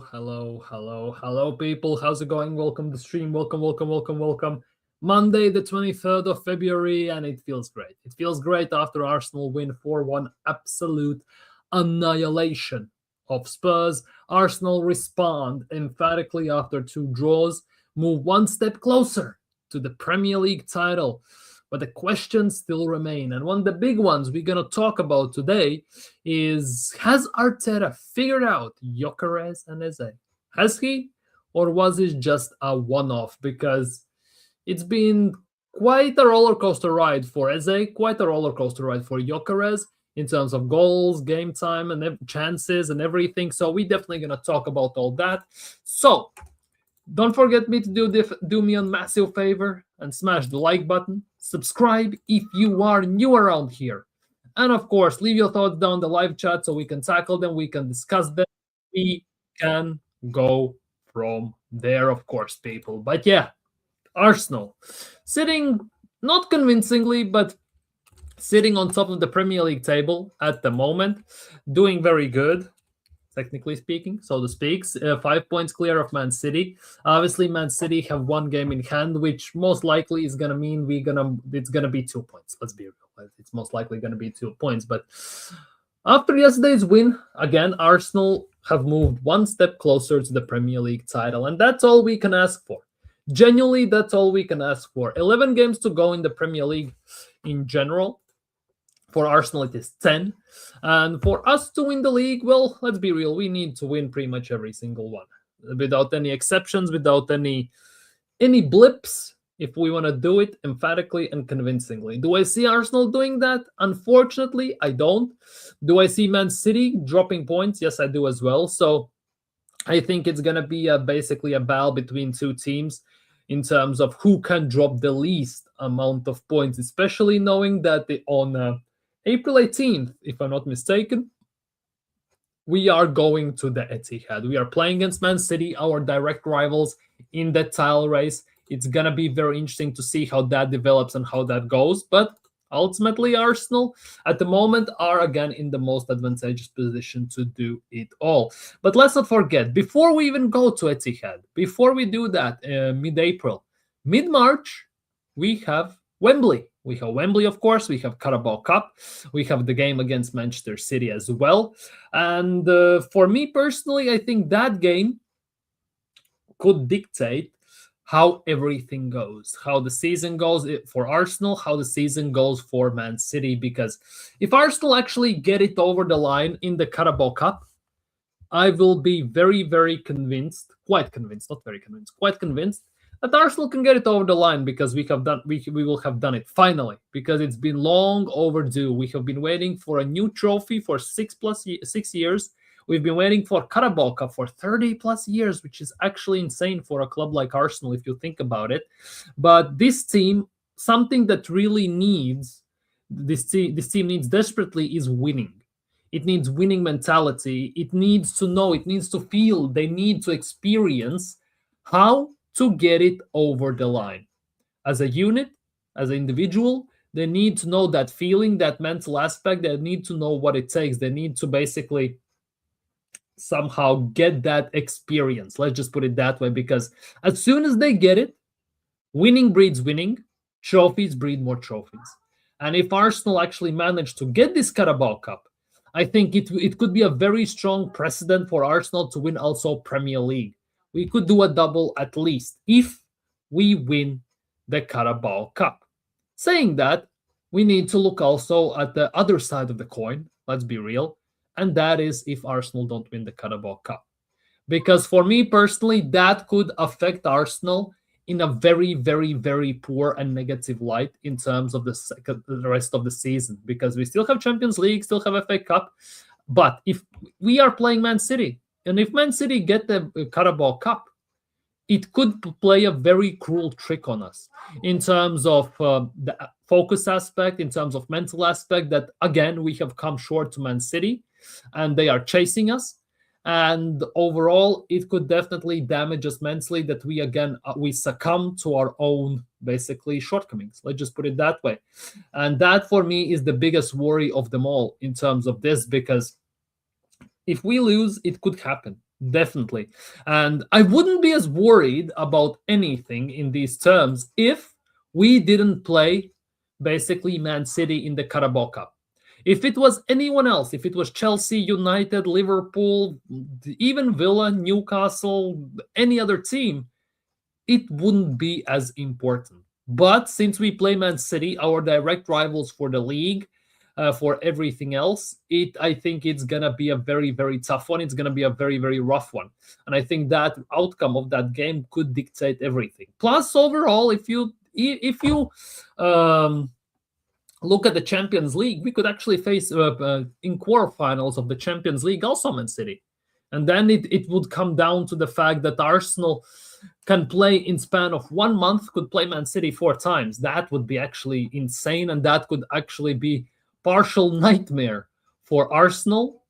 Hello, people. How's it going? Welcome to the stream. Welcome. Monday, the 23rd of February, and it feels great. It feels great after Arsenal win 4-1, absolute annihilation of Spurs. Arsenal respond emphatically after two draws, move one step closer to the Premier League title. But the questions still remain. And one of the big ones we're going to talk about today is, has Arteta figured out Gyökeres and Eze? Has he? Or was it just a one-off? Because it's been quite a roller coaster ride for Eze, quite a roller coaster ride for Gyökeres in terms of goals, game time, and chances and everything. So we're definitely going to talk about all that. So don't forget me to do me a massive favor and smash the like button. Subscribe if you are new around here. And of course, leave your thoughts down the live chat so we can tackle them, we can discuss them. We can go from there, of course, people. But yeah, Arsenal sitting, not convincingly, but sitting on top of the Premier League table at the moment, doing very good, technically speaking, so to speak. 5 points clear of Man City. Obviously, Man City have one game in hand, which most likely is going to mean it's going to be 2 points. Let's be real. It's most likely going to be 2 points. But after yesterday's win, again, Arsenal have moved one step closer to the Premier League title. And that's all we can ask for. Genuinely, that's all we can ask for. 11 games to go in the Premier League in general. For Arsenal, it is 10. And for us to win the league, well, let's be real. We need to win pretty much every single one. Without any exceptions, without any blips, if we want to do it emphatically and convincingly. Do I see Arsenal doing that? Unfortunately, I don't. Do I see Man City dropping points? Yes, I do as well. So I think it's going to be basically a battle between two teams in terms of who can drop the least amount of points, especially knowing that on April 18th, if I'm not mistaken, we are going to the Etihad. We are playing against Man City, our direct rivals in the title race. It's going to be very interesting to see how that develops and how that goes. But ultimately, Arsenal at the moment are again in the most advantageous position to do it all. But let's not forget, before we even go to Etihad, before we do that, mid-April, mid-March, we have Wembley. We have Wembley, of course. We have Carabao Cup. We have the game against Manchester City as well. And for me personally, I think that game could dictate how everything goes, how the season goes for Arsenal, how the season goes for Man City. Because if Arsenal actually get it over the line in the Carabao Cup, I will be very, very convinced, quite convinced, not very convinced, quite convinced that Arsenal can get it over the line, because we will have done it finally, because it's been long overdue. We have been waiting for a new trophy for 6 years. We've been waiting for Carabao Cup for 30 plus years, which is actually insane for a club like Arsenal if you think about it. But this team, something that really needs, this team needs desperately, is winning. It needs winning mentality. It needs to know, it needs to feel, they need to experience how to get it over the line. As a unit, as an individual, they need to know that feeling, that mental aspect. They need to know what it takes. They need to basically somehow get that experience. Let's just put it that way, because as soon as they get it, winning breeds winning, trophies breed more trophies. And if Arsenal actually manage to get this Carabao Cup, I think it could be a very strong precedent for Arsenal to win also Premier League. We could do a double at least if we win the Carabao Cup. Saying that, we need to look also at the other side of the coin, let's be real, and that is if Arsenal don't win the Carabao Cup. Because for me personally, that could affect Arsenal in a very, very, very poor and negative light in terms of the rest of the season. Because we still have Champions League, still have FA Cup, but if we are playing Man City, and if Man City get the Carabao Cup, it could play a very cruel trick on us in terms of the focus aspect, in terms of mental aspect, that, again, we have come short to Man City and they are chasing us. And overall, it could definitely damage us mentally, that we succumb to our own, basically, shortcomings. Let's just put it that way. And that, for me, is the biggest worry of them all in terms of this, because if we lose, it could happen. Definitely. And I wouldn't be as worried about anything in these terms if we didn't play basically Man City in the Carabao Cup. If it was anyone else, if it was Chelsea, United, Liverpool, even Villa, Newcastle, any other team, it wouldn't be as important. But since we play Man City, our direct rivals for the league, for everything else, I think it's gonna be a very very tough one. It's gonna be a very very rough one, and I think that outcome of that game could dictate everything. Plus, overall, if you look at the Champions League, we could actually face in quarterfinals of the Champions League also Man City, and then it would come down to the fact that Arsenal can play in span of 1 month, could play Man City 4 times. That would be actually insane, and that could actually be partial nightmare for Arsenal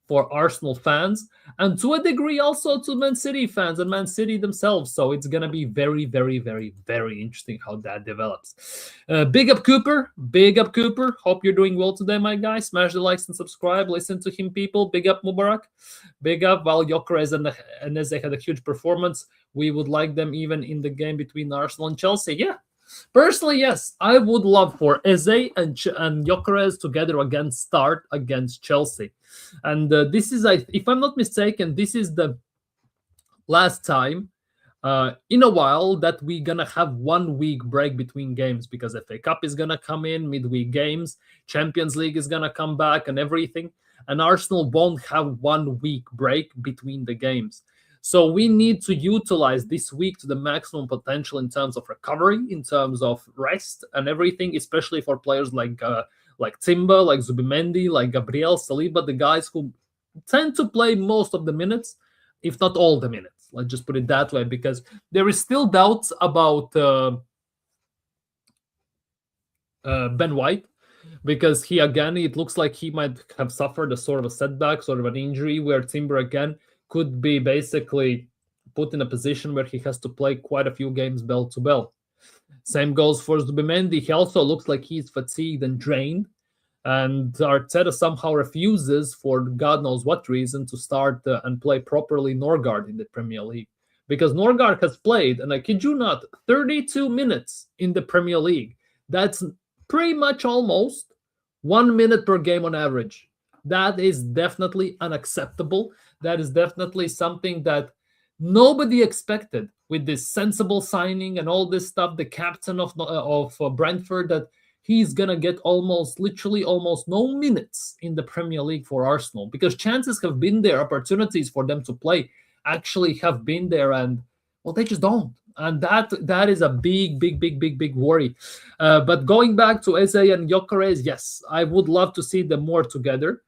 fans, and to a degree also to Man City fans and Man City themselves. So it's gonna be very, very, very, very interesting how that develops. Big up Cooper, big up Cooper. Hope you're doing well today, my guy. Smash the likes and subscribe. Listen to him, people. Big up Mubarak, big up. While Gyökeres and Eze had a huge performance, we would like them even in the game between Arsenal and Chelsea. Yeah. Personally, yes, I would love for Eze and Gyökeres together again start against Chelsea. And this is, if I'm not mistaken, this is the last time in a while that we're going to have 1 week break between games, because FA Cup is going to come in, midweek games, Champions League is going to come back and everything. And Arsenal won't have 1 week break between the games. So we need to utilize this week to the maximum potential in terms of recovery, in terms of rest and everything, especially for players like Timber, like Zubimendi, like Gabriel, Saliba, the guys who tend to play most of the minutes, if not all the minutes. Let's just put it that way, because there is still doubts about Ben White, because it looks like he might have suffered a sort of a setback, sort of an injury, where Timber again could be basically put in a position where he has to play quite a few games bell to bell. Same goes for Zubimendi. He also looks like he's fatigued and drained. And Arteta somehow refuses, for God knows what reason, to start and play properly Norgard in the Premier League. Because Norgard has played, and I kid you not, 32 minutes in the Premier League. That's pretty much almost 1 minute per game on average. That is definitely unacceptable. That is definitely something that nobody expected with this sensible signing and all this stuff. The captain of Brentford, that he's going to get literally almost no minutes in the Premier League for Arsenal, because chances have been there, opportunities for them to play actually have been there, and well, they just don't. And that is a big, big, big, big, big worry. But going back to Eze and Gyökeres, yes, I would love to see them more together.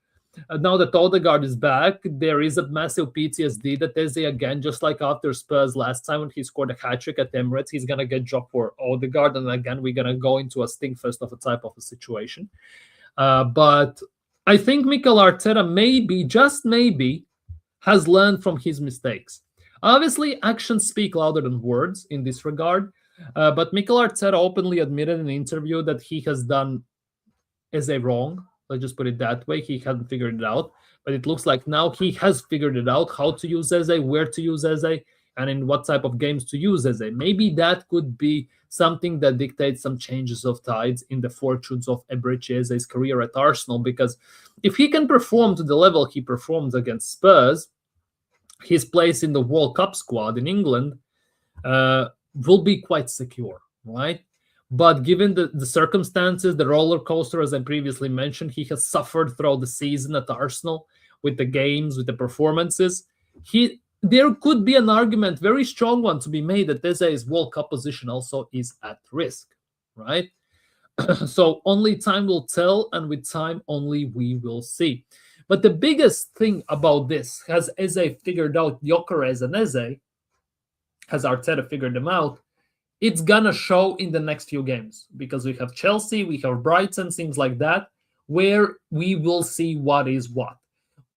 Now that Odegaard is back, there is a massive PTSD that Eze, again, just like after Spurs last time when he scored a hat-trick at Emirates, he's going to get dropped for Odegaard, and again, we're going to go into a stinkfest of a type of a situation. But I think Mikel Arteta maybe, just maybe, has learned from his mistakes. Obviously, actions speak louder than words in this regard, but Mikel Arteta openly admitted in an interview that he has done Eze wrong. Let's just put it that way. He hadn't figured it out, but it looks like now he has figured it out, how to use Eze, where to use Eze, and in what type of games to use Eze. Maybe that could be something that dictates some changes of tides in the fortunes of Eberechi Eze's career at Arsenal, because if he can perform to the level he performed against Spurs, his place in the World Cup squad in England will be quite secure, right? But given the circumstances, the roller coaster, as I previously mentioned, he has suffered throughout the season at Arsenal with the games, with the performances. There could be an argument, very strong one, to be made that Eze's World Cup position also is at risk, right? So only time will tell, and with time only we will see. But the biggest thing about this, has Eze figured out Gyökeres and Eze, has Arteta figured them out, it's gonna show in the next few games, because we have Chelsea, we have Brighton, things like that, where we will see what is what.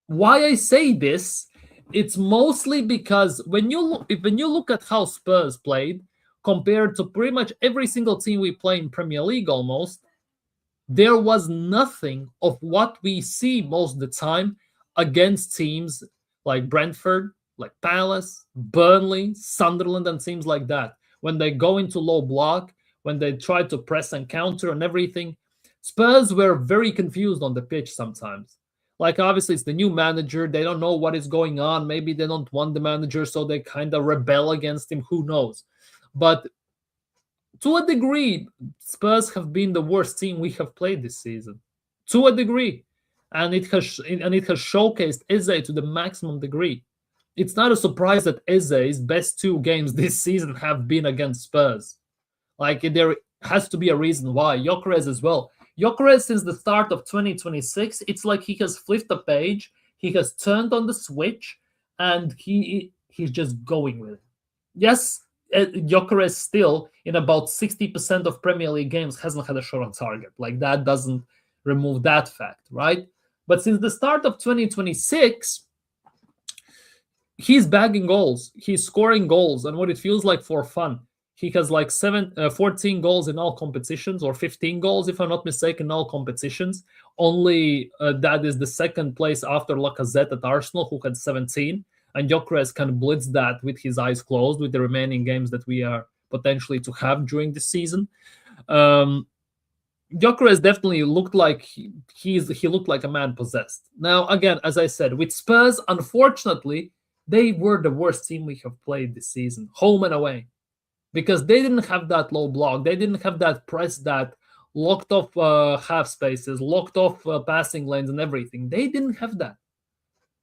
Why I say this, it's mostly because when you look at how Spurs played compared to pretty much every single team we play in Premier League almost, there was nothing of what we see most of the time against teams like Brentford, like Palace, Burnley, Sunderland, and teams like that. When they go into low block, when they try to press and counter and everything, Spurs were very confused on the pitch sometimes. Like, obviously, it's the new manager. They don't know what is going on. Maybe they don't want the manager, so they kind of rebel against him. Who knows? But to a degree, Spurs have been the worst team we have played this season. To a degree. And it has showcased Eze to the maximum degree. It's not a surprise that Eze's best 2 games this season have been against Spurs. Like, there has to be a reason why. Gyökeres as well. Gyökeres, since the start of 2026, it's like he has flipped a page, he has turned on the switch, and he's just going with it. Yes, Gyökeres still, in about 60% of Premier League games, hasn't had a shot on target. Like, that doesn't remove that fact, right? But since the start of 2026, he's bagging goals, he's scoring goals, and what it feels like for fun. He has like 14 goals in all competitions, or 15 goals, if I'm not mistaken, in all competitions. Only that is the second place after Lacazette at Arsenal, who had 17. And Gyökeres can blitz that with his eyes closed with the remaining games that we are potentially to have during the season. Gyökeres definitely looked like he looked like a man possessed. Now, again, as I said, with Spurs, unfortunately, they were the worst team we have played this season, home and away. Because they didn't have that low block. They didn't have that press that locked off half spaces, locked off passing lanes and everything. They didn't have that.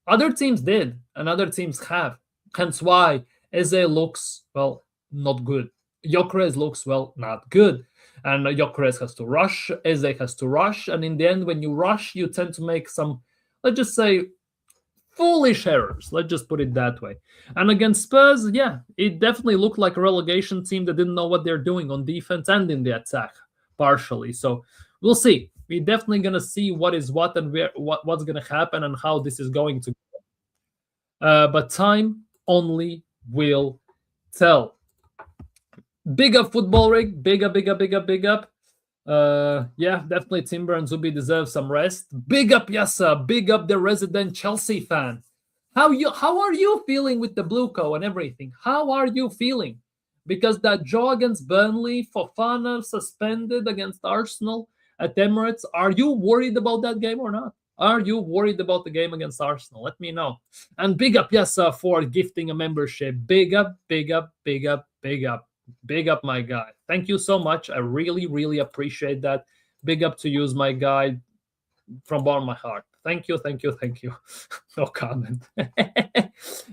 Other teams did, and other teams have. Hence why Eze looks, well, not good. Gyökeres looks, well, not good. And Gyökeres has to rush, Eze has to rush, and in the end, when you rush, you tend to make some, let's just say, foolish errors. Let's just put it that way. And against Spurs, yeah, it definitely looked like a relegation team that didn't know what they're doing on defense and in the attack, partially. So we'll see. We're definitely going to see what is what and what's going to happen and how this is going to go. But time only will tell. Big up Football Rig. Big up, big up, big up, big up. Yeah, definitely Timber and Zubi deserve some rest. Big up Yassa, big up the resident Chelsea fan. How are you feeling with the Blue Co and everything? How are you feeling? Because that draw against Burnley, Fofana suspended against Arsenal at Emirates. Are you worried about that game or not? Are you worried about the game against Arsenal? Let me know. And big up Yassa for gifting a membership. Big up, big up, big up, big up. Big up, my guy. Thank you so much. I really, really appreciate that. Big up to you, my guy, from bottom of my heart. Thank you, thank you, thank you. No comment.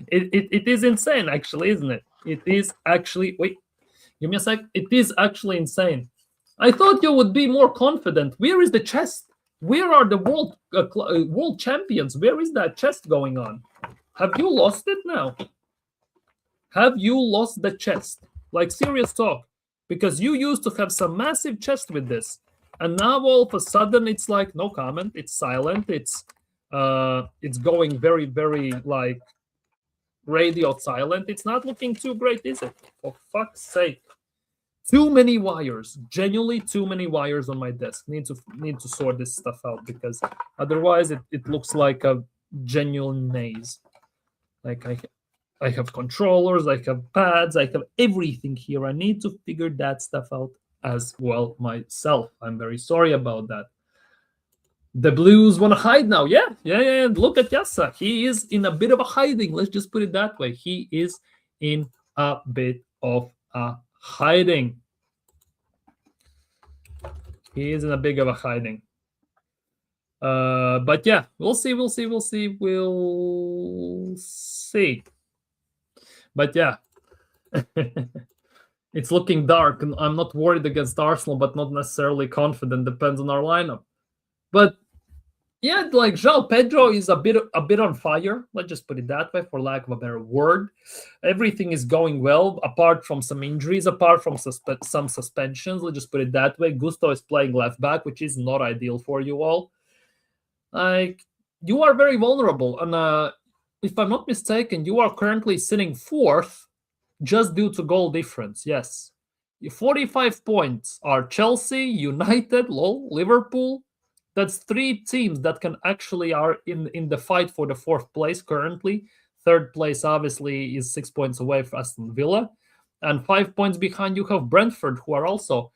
It is insane, actually, isn't it? It is actually... Wait, give me a sec. It is actually insane. I thought you would be more confident. Where is the chest? Where are the world champions? Where is that chest going on? Have you lost it now? Have you lost the chest? Like, serious talk, because you used to have some massive chest with this, and now all of a sudden it's like no comment. It's silent. It's going very, very like radio silent. It's not looking too great, is it? For fuck's sake! Too many wires. Genuinely, too many wires on my desk. Need to sort this stuff out, because otherwise it looks like a genuine maze. Like I have controllers, I have pads, I have everything here. I need to figure that stuff out as well myself. I'm very sorry about that. The Blues want to hide now. Yeah. Look at Yassa. He is in a bit of a hiding. Let's just put it that way. He is in a bit of a hiding. He is in a big of a hiding. But yeah, we'll see. But yeah, it's looking dark, and I'm not worried against Arsenal, but not necessarily confident. Depends on our lineup. But yeah, like João Pedro is a bit on fire. Let's just put it that way, for lack of a better word. Everything is going well, apart from some injuries, apart from some suspensions. Let's just put it that way. Gusto is playing left back, which is not ideal for you all. Like, you are very vulnerable, and if I'm not mistaken, you are currently sitting 4th just due to goal difference. Yes. 45 points are Chelsea, United, Liverpool. That's 3 teams that can actually are in the fight for the 4th place currently. Third place, obviously, is 6 points away from Aston Villa. And 5 points behind you have Brentford, who are also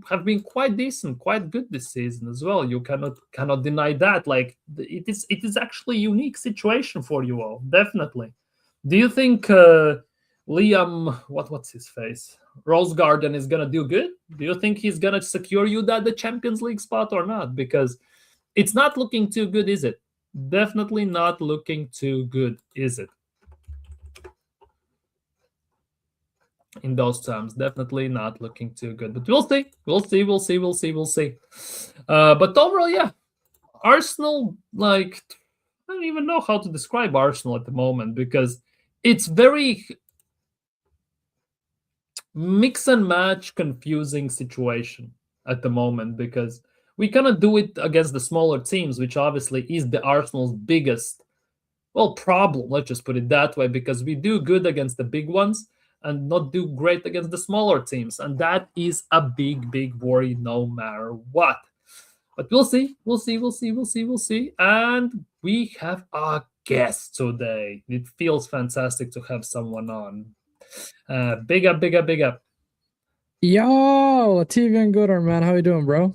have been quite decent, quite good this season as well. You cannot deny that. Like it is actually a unique situation for you all, definitely. Do you think Liam, what's his face, Rose Garden is gonna do good? Do you think he's gonna secure you that the Champions League spot or not? Because it's not looking too good, is it? Definitely not looking too good, is it? In those terms, definitely not looking too good. But we'll see. We'll see. But overall, yeah, Arsenal, like, I don't even know how to describe Arsenal at the moment because it's very mix and match, confusing situation at the moment because we cannot do it against the smaller teams, which obviously is the Arsenal's biggest, well, problem. Let's just put it that way, because we do good against the big ones and not do great against the smaller teams, and that is a big worry no matter what. But we'll see. And we have a guest today. It feels fantastic to have someone on. Big up. Yo, TV and Gooder, man. How you doing, bro?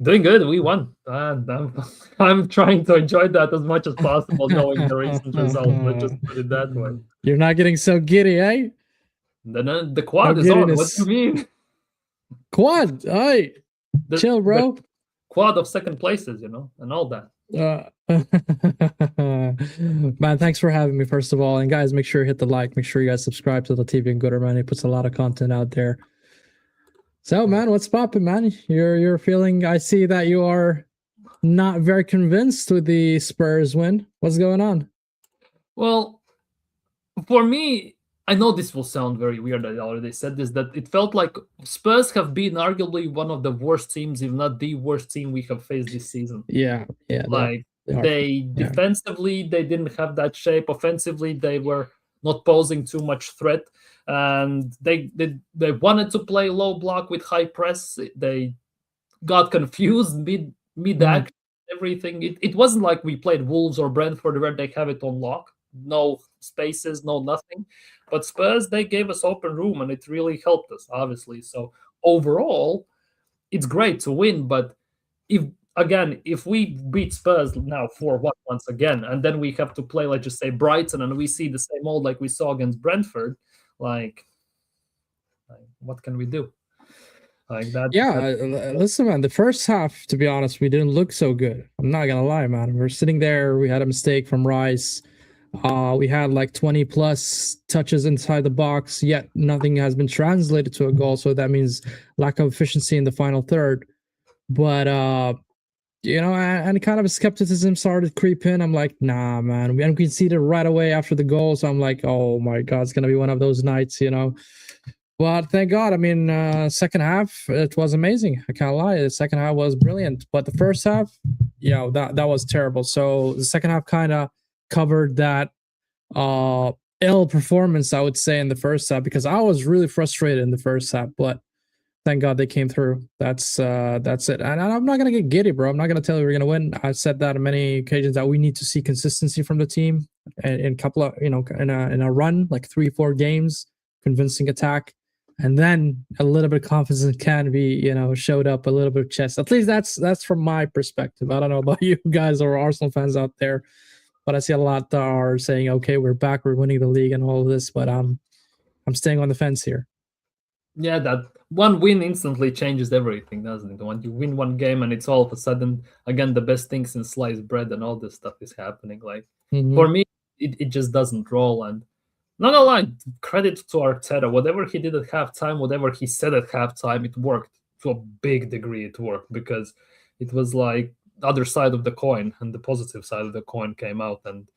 Doing good. We won. And I'm trying to enjoy that as much as possible, knowing the recent results. Let's just put it that way. You're not getting so giddy, eh? The quad is on. What do you mean? Quad, hey, chill, bro. Quad of second places, and all that. Man, thanks for having me, first of all. And guys, make sure you hit the like. Make sure you guys subscribe to the TV and Gooder, man. He puts a lot of content out there. So, man, what's popping, man? You're feeling. I see that you are not very convinced with the Spurs win. What's going on? Well, for me, I know this will sound very weird. I already said this, that it felt like Spurs have been arguably one of the worst teams, if not the worst team we have faced this season. Yeah. Like they defensively, they didn't have that shape. Offensively, they were not posing too much threat, and they wanted to play low block with high press. They got confused mid act. Everything. It wasn't like we played Wolves or Brentford where they have it on lock. No spaces, no nothing. But Spurs, they gave us open room, and it really helped us, obviously. So overall, it's great to win. But if we beat Spurs now 4-1 once again, and then we have to play, let's just say, Brighton, and we see the same old like we saw against Brentford, like what can we do? Like that. Yeah, listen, man, the first half, to be honest, we didn't look so good. I'm not gonna lie, man. We're sitting there, we had a mistake from Rice. We had like 20 plus touches inside the box, yet nothing has been translated to a goal. So that means lack of efficiency in the final third. But and kind of skepticism started creeping. I'm like, nah, man. We conceded right away after the goal. So I'm like, oh my God, it's gonna be one of those nights, But thank God. I mean, second half, it was amazing. I can't lie. The second half was brilliant. But the first half, that was terrible. So the second half kind of covered that ill performance, I would say, in the first half, because I was really frustrated in the first half. But thank God they came through. That's it. And I'm not gonna get giddy, bro. I'm not gonna tell you we're gonna win. I've said that on many occasions that we need to see consistency from the team in a couple of in a run, like 3-4 games, convincing attack. And then a little bit of confidence can be, showed up, a little bit of chest. At least that's from my perspective. I don't know about you guys or Arsenal fans out there, but I see a lot that are saying, okay, we're back, we're winning the league and all of this, but I'm staying on the fence here. Yeah, that one win instantly changes everything, doesn't it? When you win one game and it's all of a sudden, again, the best thing since sliced bread and all this stuff is happening. Like, for me, it just doesn't roll. And not a lie, credit to Arteta. Whatever he did at halftime, whatever he said at halftime, it worked. To a big degree, it worked, because it was like the other side of the coin, and the positive side of the coin came out, and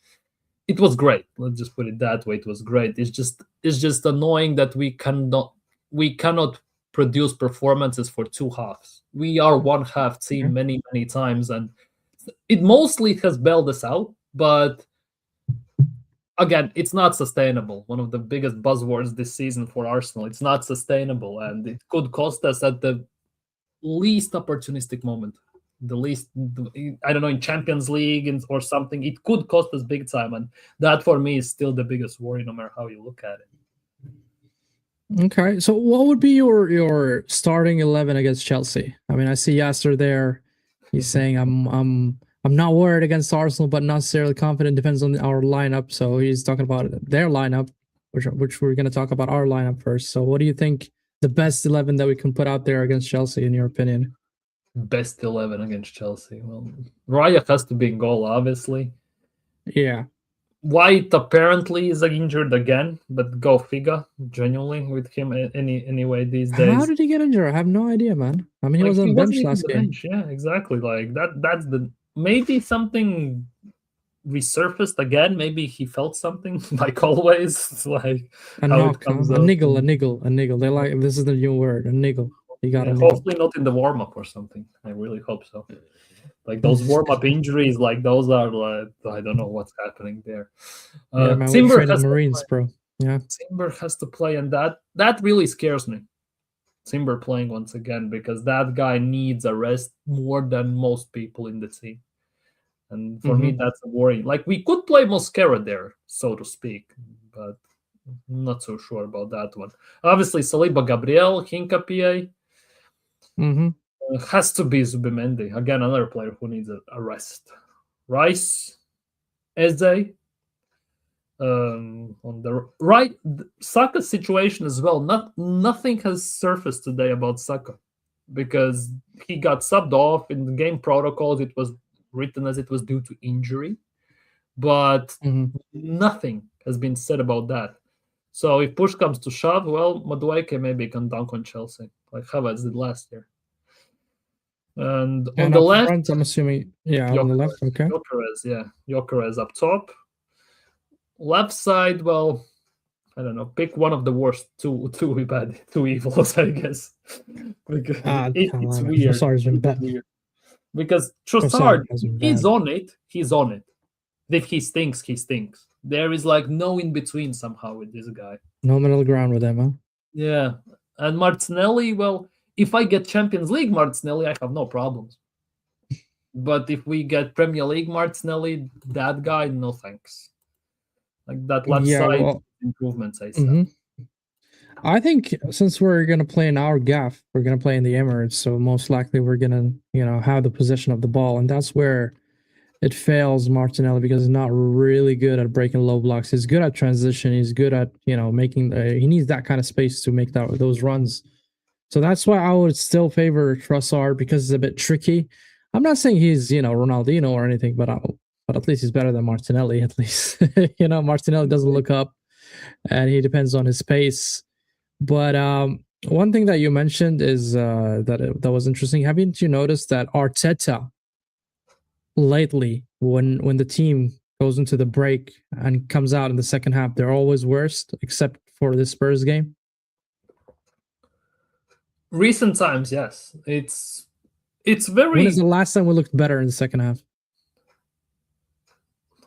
it was great. Let's just put it that way. It was great. It's just annoying that we cannot produce performances for two halves. We are one half team many times, and it mostly has bailed us out, but again, it's not sustainable. One of the biggest buzzwords this season for Arsenal. It's not sustainable, and it could cost us at the least opportunistic moment. the least, I don't know, in Champions League or something, it could cost us big time. And that for me is still the biggest worry, no matter how you look at it. Okay, so what would be your starting 11 against Chelsea? I mean, I see Yasser there. He's saying I'm not worried against Arsenal, but not necessarily confident. Depends on our lineup. So he's talking about their lineup, which we're going to talk about our lineup first. So what do you think the best 11 that we can put out there against Chelsea, in your opinion? Best 11 against Chelsea. Well, Raya has to be in goal, obviously. Yeah. White apparently is injured again, but go figure. Genuinely, with him anyway these days. How did he get injured? I have no idea, man. I mean, he was on the bench last game. Yeah, exactly. Like that's the maybe something resurfaced again. Maybe he felt something, like always. It's like a knock, a niggle. They like, this is the new word, a niggle. He got a niggle. Hopefully not in the warm up or something. I really hope so. Like those warm up injuries, like those are like, I don't know what's happening there. Yeah, man, Timber has Marines, bro. Yeah, Timber has to play, and that really scares me. Timber playing once again, because that guy needs a rest more than most people in the team. And for me, that's a worry. Like, we could play Mosquera there, so to speak, but I'm not so sure about that one. Obviously, Saliba, Gabriel, Hincapié. Has to be Zubimendi. Again, another player who needs a rest. Rice, Eze. On the right, Saka's situation as well. Nothing has surfaced today about Saka, because he got subbed off in the game protocols. It was written as it was due to injury, but nothing has been said about that. So if push comes to shove, well, Madueke maybe can dunk on Chelsea like Havertz did last year. And on the left, front, I'm assuming, Gyökeres, on the left, okay. Gyökeres up top. Left side, well, I don't know. Pick one of the worst two evils, I guess. Because it's weird. Trossard's been bad. Because Trossard, he's on it. If he stinks, he stinks. There is like no in between somehow with this guy. No middle ground with him, huh? Yeah, and Martinelli, well, if I get Champions League Martinelli, I have no problems. But if we get Premier League Martinelli, that guy, no thanks. Like that left side improvements, I said. I think since we're going to play in our gaff, we're going to play in the Emirates, so most likely we're going to, have the possession of the ball, and that's where it fails Martinelli, because he's not really good at breaking low blocks. He's good at transition. He's good at, making. He needs that kind of space to make those runs. So that's why I would still favor Trossard, because it's a bit tricky. I'm not saying he's, Ronaldinho or anything, but at least he's better than Martinelli, at least. Martinelli doesn't look up, and he depends on his pace. But one thing that you mentioned is that was interesting. Haven't you noticed that Arteta lately, when the team goes into the break and comes out in the second half, they're always worst, except for the Spurs game? Recent times, yes. It's very. When is the last time we looked better in the second half?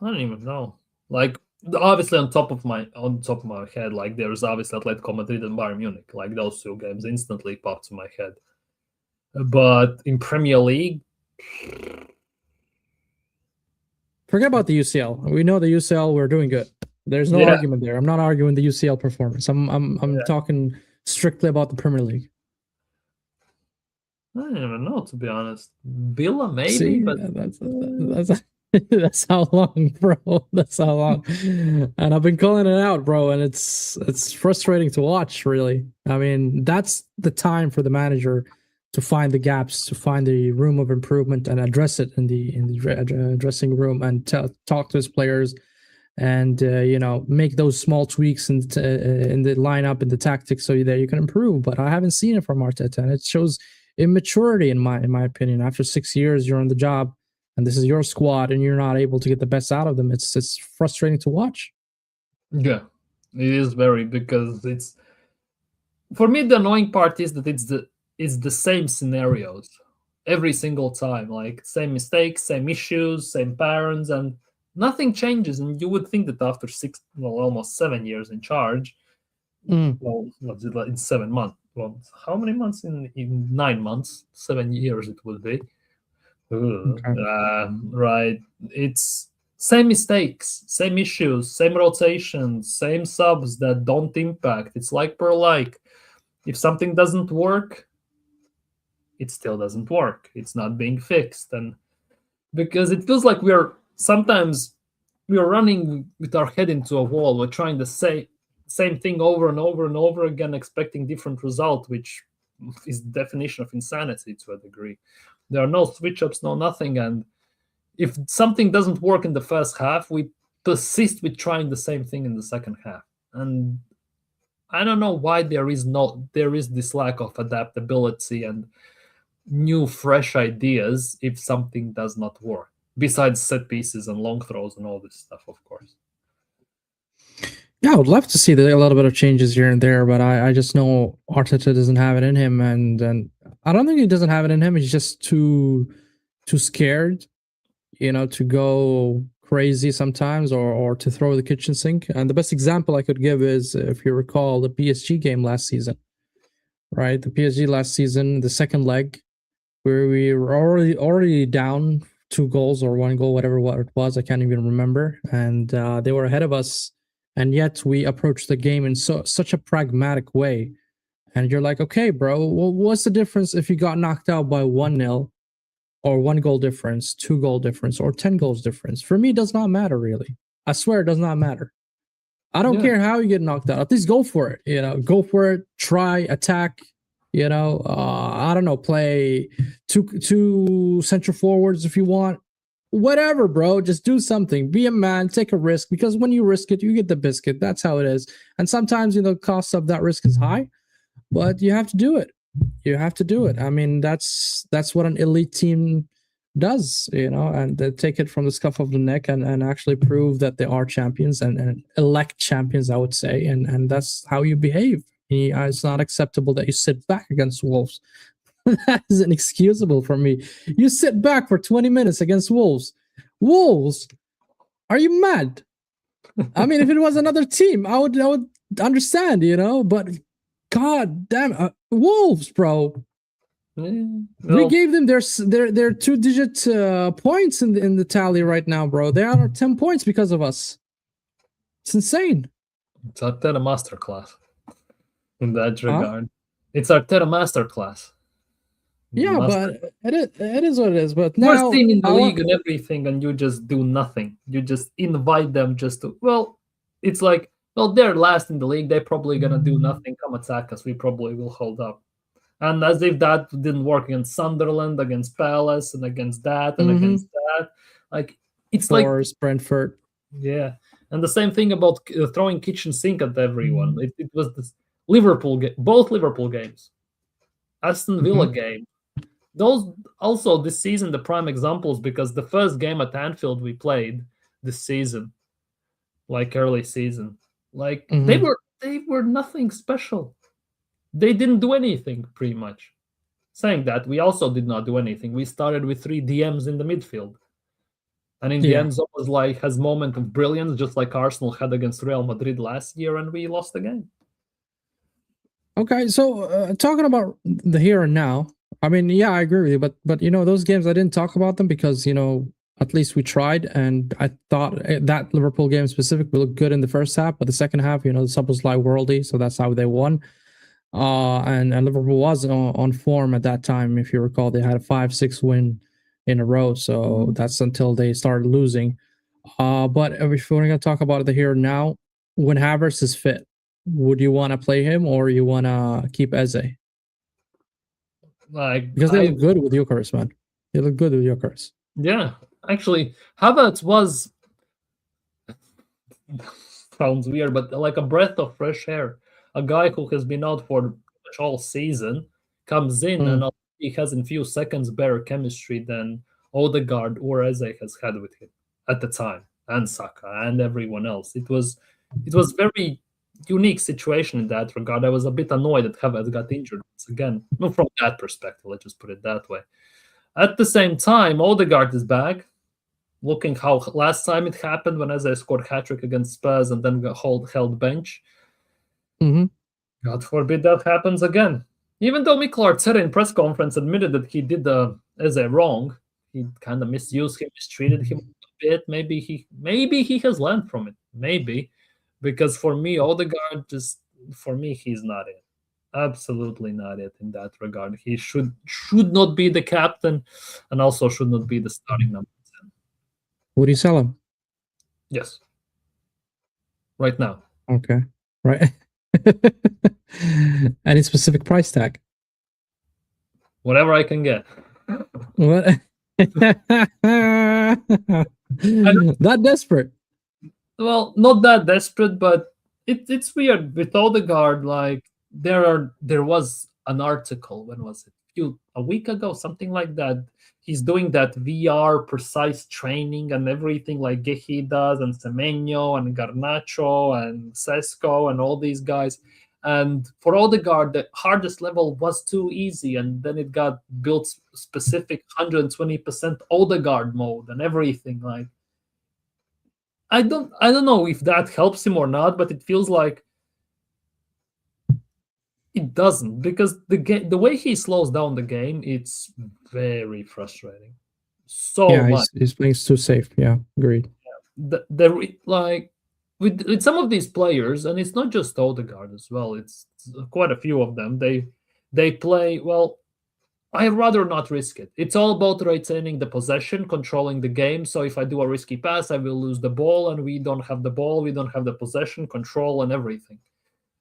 I don't even know. Like, obviously on top of my head, like there's obviously Atletico Madrid and Bayern Munich. Like those two games instantly popped to my head. But in Premier League, forget about the UCL. We know the UCL, we're doing good. There's no argument there. I'm not arguing the UCL performance. I'm talking strictly about the Premier League. I don't even know, to be honest. Villa maybe, but that's how long, bro. That's how long. And I've been calling it out, bro, and it's frustrating to watch, really. I mean, that's the time for the manager to find the gaps, to find the room of improvement, and address it in the dressing room, and talk to his players, and make those small tweaks in the lineup and the tactics, so that you can improve. But I haven't seen it from Arteta, and it shows immaturity in my opinion. After 6 years, you're on the job, and this is your squad, and you're not able to get the best out of them. It's frustrating to watch. Yeah, it is very, because it's, for me, the annoying part is that it's the same scenarios every single time, like same mistakes, same issues, same patterns, and nothing changes. And you would think that after almost 7 years in charge, well, what's it like in 7 months? Well, how many months in 9 months? 7 years it would be. Okay. Right. It's same mistakes, same issues, same rotations, same subs that don't impact. It's like per like. If something doesn't work, it still doesn't work. It's not being fixed. And because it feels like we're running with our head into a wall. We're trying the same thing over and over and over again, expecting different result, which is the definition of insanity to a degree. There are no switch ups, no nothing. And if something doesn't work in the first half, we persist with trying the same thing in the second half. And I don't know why there is this lack of adaptability and new fresh ideas if something does not work. Besides set pieces and long throws and all this stuff, of course. Yeah, I would love to see a little bit of changes here and there, but I just know Arteta doesn't have it in him, and I don't think he doesn't have it in him. He's just too scared, to go crazy sometimes or to throw the kitchen sink. And the best example I could give is, if you recall, the PSG game last season, right? The PSG last season, the second leg, where we were already down 2 goals or 1 goal, whatever what it was, I can't even remember, and they were ahead of us. And yet we approach the game in such a pragmatic way. And you're like, okay, bro, well, what's the difference if you got knocked out by 1-0 or 1 goal difference, 2 goal difference, or 10 goals difference? For me, it does not matter, really. I swear it does not matter. I don't care how you get knocked out. At least go for it. Go for it. Try, attack. I don't know, play two central forwards if you want. Whatever, bro. Just do something. Be a man. Take a risk, because when you risk it, you get the biscuit. That's how it is. And sometimes, the cost of that risk is high, but you have to do it. You have to do it. I mean, that's what an elite team does, and they take it from the scuff of the neck and actually prove that they are champions and elect champions, I would say. And that's how you behave. It's not acceptable that you sit back against Wolves. That is inexcusable for me. You sit back for 20 minutes against Wolves. Wolves? Are you mad? I mean, if it was another team, I would understand, but god damn, Wolves, bro. We gave them their 2-digit points in the tally right now, bro. They are 10 points because of us. It's insane. It's Arteta masterclass in that regard. It's Arteta masterclass. Yeah, but it is what it is. But now, worst team in the league and everything, and you just do nothing. You just invite them just to. Well, it's like, they're last in the league. They're probably gonna do nothing. Come attack us. We probably will hold up. And as if that didn't work against Sunderland, against Palace, and against that, and against that, like it's Forest, like Brentford. Yeah, and the same thing about throwing kitchen sink at everyone. It was this both Liverpool games, Aston Villa game. Those also this season the prime examples, because the first game at Anfield we played this season, like early season, like they were nothing special. They didn't do anything pretty much. Saying that, we also did not do anything. We started with 3 DMs in the midfield, and in the end, Zoboszlai has moment of brilliance, just like Arsenal had against Real Madrid last year, and we lost the game. Okay, so talking about the here and now. I mean, yeah, I agree with you, but those games I didn't talk about them because at least we tried, and I thought that Liverpool game specifically looked good in the first half, but the second half, the Zoboszlai worldy, so that's how they won. And Liverpool was on form at that time. If you recall, they had a 5-6 win in a row, so that's until they started losing. But if we're going to talk about the here and now, when Havertz is fit, would you want to play him or you want to keep Eze? Because they look good with Gyökeres, man. They look good with Gyökeres. Yeah, actually, Havertz was sounds weird, but like a breath of fresh air. A guy who has been out for all season comes in and he has in few seconds better chemistry than Odegaard or Eze has had with him at the time, and Saka and everyone else. It was very unique situation in that regard. I was a bit annoyed that Havertz got injured once again. No, from that perspective, let's just put it that way. At the same time, Odegaard is back. Looking how last time it happened when Eze scored hat-trick against Spurs and then held bench. God forbid that happens again. Even though Mikel Arteta in press conference admitted that he did Eze wrong, he kind of misused him, mistreated him a bit. Maybe he has learned from it. Maybe, because for me, Odegaard just for me he's not it. Absolutely not it in that regard. He should not be the captain, and also should not be the starting number 10. Would you sell him? Yes. Right now. Okay. Right. Any specific price tag? Whatever I can get. What? That desperate? Well, not that desperate, but it's weird with Odegaard. Like there was an article. When was it? A week ago, something like that. He's doing that VR precise training and everything like Gehi does, and Semenyo and Garnacho and Sesko and all these guys. And for Odegaard, the hardest level was too easy, and then it got built specific 120% Odegaard mode and everything. Like I don't know if that helps him or not, but it feels like it doesn't, because the way he slows down the game, it's very frustrating. So much. He's playing too safe. Yeah, agreed. Like with some of these players, and it's not just Odegaard as well. It's quite a few of them. They play well. I'd rather not risk it. It's all about retaining the possession, controlling the game. So if I do a risky pass, I will lose the ball, and we don't have the ball, we don't have the possession, control, and everything.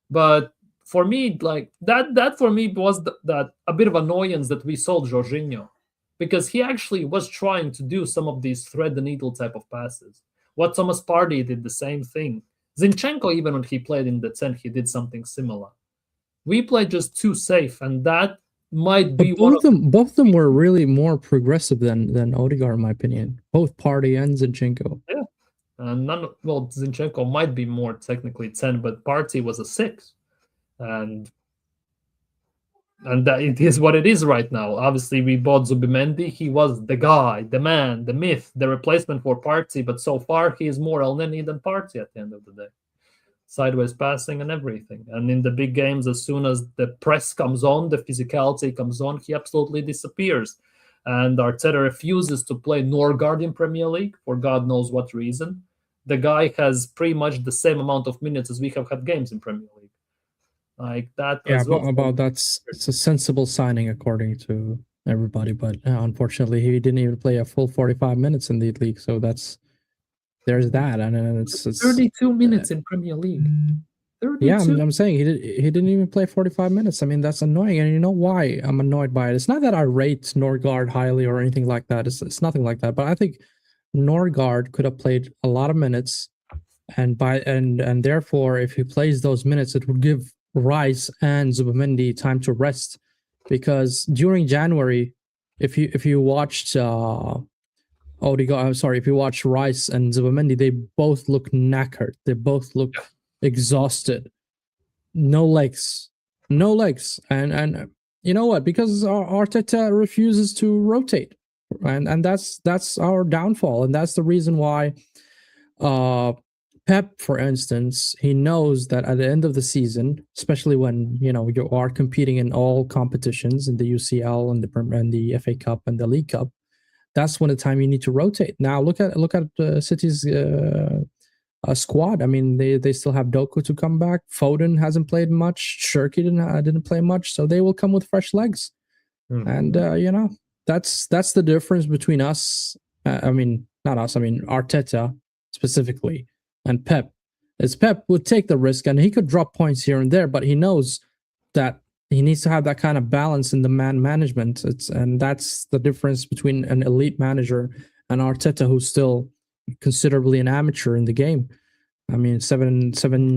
But for me, like that for me was that a bit of annoyance that we saw Jorginho, because he actually was trying to do some of these thread the needle type of passes. What Thomas Partey did the same thing. Zinchenko, even when he played in the 10, he did something similar. We played just too safe, and that might be both of them were really more progressive than Odegaard, in my opinion. Both Partey and Zinchenko. Yeah, and Zinchenko might be more technically 10, but Partey was a 6, and that it is what it is right now. Obviously, we bought Zubimendi. He was the guy, the man, the myth, the replacement for Partey. But so far, he is more El Neni than Partey at the end of the day. Sideways passing and everything. And in the big games, as soon as the press comes on, the physicality comes on, he absolutely disappears. And Arteta refuses to play Norgard in Premier League for God knows what reason. The guy has pretty much the same amount of minutes as we have had games in Premier League. Like that. Yeah, it's a sensible signing according to everybody, but unfortunately, he didn't even play a full 45 minutes in the league. So there's that, and it's 32 minutes in Premier League. 32? Yeah, I'm saying he didn't even play 45 minutes. I mean, that's annoying, and you know why I'm annoyed by it. It's not that I rate Norgard highly or anything like that. It's nothing like that. But I think Norgard could have played a lot of minutes, and therefore, if he plays those minutes, it would give Rice and Zubimendi time to rest, because during January, if you watched if you watch Rice and Zubimendi, they both look knackered. They both look exhausted. No legs, and you know what? Because Arteta refuses to rotate, and that's our downfall, and that's the reason why. Pep, for instance, he knows that at the end of the season, especially when you are competing in all competitions in the UCL and the FA Cup and the League Cup, that's when the time you need to rotate. Now look at City's squad. I mean, they still have Doku to come back. Foden hasn't played much. Shirky didn't play much, so they will come with fresh legs. And that's the difference between us. I mean, not us. I mean Arteta specifically. And Pep would take the risk, and he could drop points here and there, but he knows that he needs to have that kind of balance in the man management. And that's the difference between an elite manager and Arteta, who's still considerably an amateur in the game. I mean, 7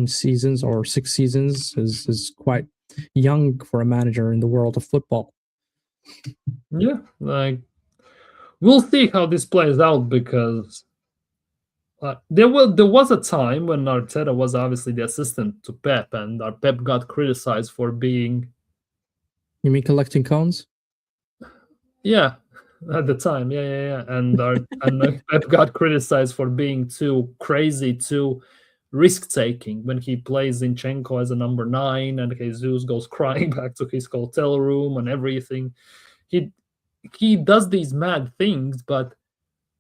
seasons or 6 seasons is quite young for a manager in the world of football. Yeah, like we'll see how this plays out, because there was a time when Arteta was obviously the assistant to Pep, and our Pep got criticized for being. You mean collecting cones? Yeah, at the time, yeah, and Pep got criticized for being too crazy, too risk-taking when he plays Zinchenko as a number 9, and Jesus goes crying back to his hotel room and everything. he does these mad things, but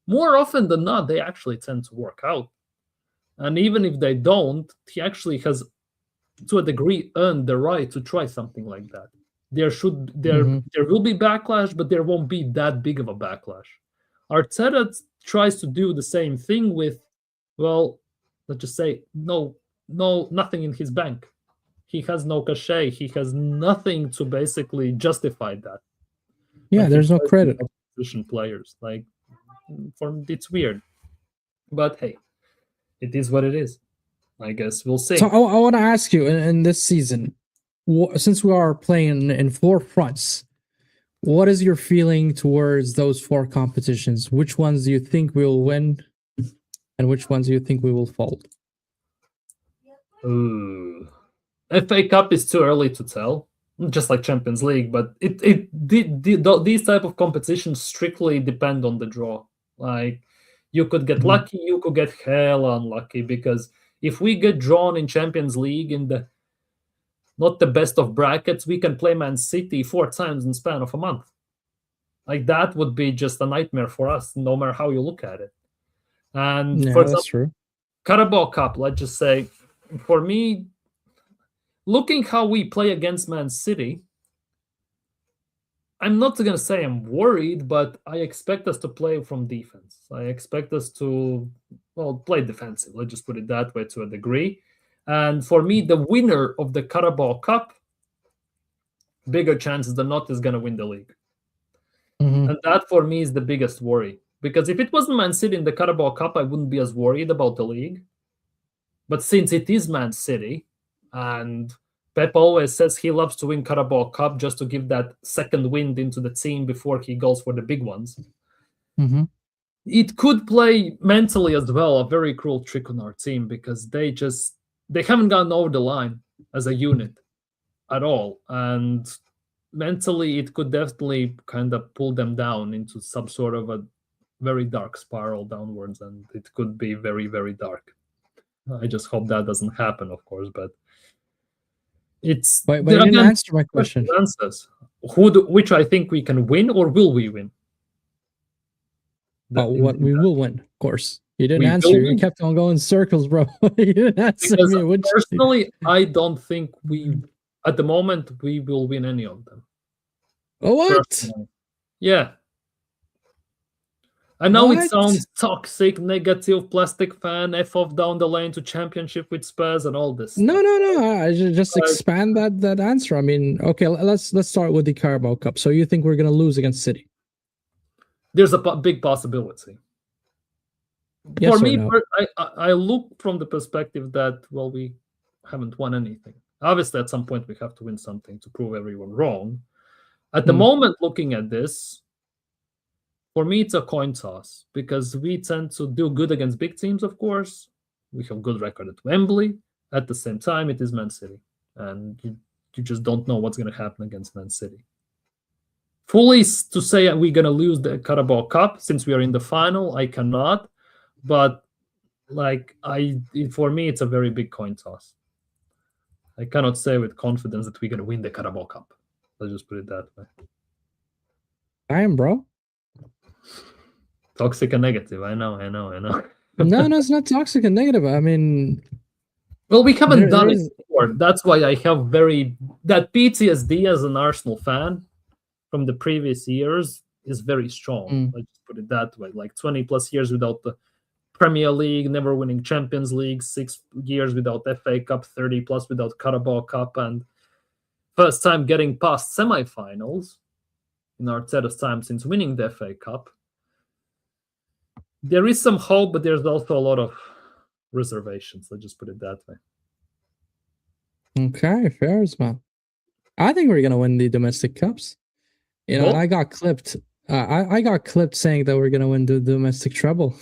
more often than not, they actually tend to work out. And even if they don't, he actually has, to a degree, earned the right to try something like that. There will be backlash, but there won't be that big of a backlash. Arteta tries to do the same thing with, well, let's just say nothing in his bank. He has no cachet. He has nothing to basically justify that. Yeah, there's no credit. Position players, like, it's weird, but hey, it is what it is. I guess we'll see. So I want to ask you, in this season, since we are playing in 4 fronts, what is your feeling towards those 4 competitions? Which ones do you think we will win, and which ones do you think we will fold? Ooh. FA Cup is too early to tell, just like Champions League, but these type of competitions strictly depend on the draw. Like, you could get lucky, you could get hell unlucky, because if we get drawn in Champions League in the not the best of brackets, we can play Man City 4 times in the span of a month. Like, that would be just a nightmare for us, no matter how you look at it. And yeah, for that's example, true. Carabao Cup, let's just say, for me, looking how we play against Man City, I'm not going to say I'm worried, but I expect us to play from defense. I expect us to, play defensive. Let's just put it that way to a degree. And for me, the winner of the Carabao Cup, bigger chances than not, is going to win the league. And that, for me, is the biggest worry. Because if it wasn't Man City in the Carabao Cup, I wouldn't be as worried about the league. But since it is Man City, and Pep always says he loves to win Carabao Cup just to give that second wind into the team before he goes for the big ones. It could play mentally as well a very cruel trick on our team, because they haven't gotten over the line as a unit at all. And mentally, it could definitely kind of pull them down into some sort of a very dark spiral downwards, and it could be very, very dark. I just hope that doesn't happen, of course, but it's... But you didn't answer my question. Answers. Which I think we can win, or will we win? We will win, of course. You didn't answer. You kept on going in circles, bro. You didn't answer me. Personally, I don't think at the moment, we will win any of them. Oh, what? Personally. Yeah. I know it sounds toxic, negative, plastic fan, F off down the lane to championship with Spurs and all this. No. I just expand that answer. I mean, okay, let's start with the Carabao Cup. So you think we're going to lose against City? There's a big possibility. Yes, for me, no? I look from the perspective that, we haven't won anything. Obviously, at some point, we have to win something to prove everyone wrong. At the moment, looking at this, for me, it's a coin toss, because we tend to do good against big teams, of course. We have good record at Wembley. At the same time, it is Man City. And you just don't know what's going to happen against Man City. Fully to say we're going to lose the Carabao Cup since we are in the final, I cannot. But for me, it's a very big coin toss. I cannot say with confidence that we're going to win the Carabao Cup. Let's just put it that way. I am, bro. Toxic and negative. I know. No, it's not toxic and negative. I mean... Well, we haven't done it before. That's why I have that PTSD as an Arsenal fan from the previous years is very strong. Let's just put it that way. Like 20 plus years without the Premier League, never winning Champions League, 6 years without FA Cup, 30 plus without Carabao Cup, and first time getting past semi-finals in Arteta's time since winning the FA Cup. There is some hope, but there's also a lot of reservations. Let's just put it that way. Okay, fair, man. I think we're gonna win the domestic cups. And I got clipped. I got clipped saying that we're gonna win the domestic treble.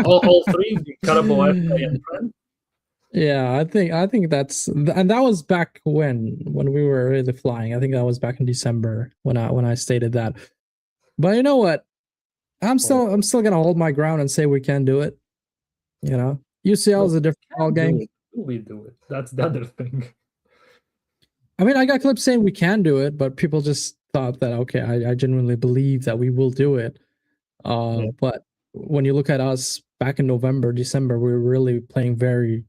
all 3, the Carabao, FA, and Prem. Yeah, I think that's, and that was back when we were really flying. I think that was back in December when I stated that. But you know what? I'm still gonna hold my ground and say we can do it. UCL is a different ball game. Will we do it? That's the other thing. I mean, I got clips saying we can do it, but people just thought that okay, I genuinely believe that we will do it. But when you look at us back in November, December, we were really playing very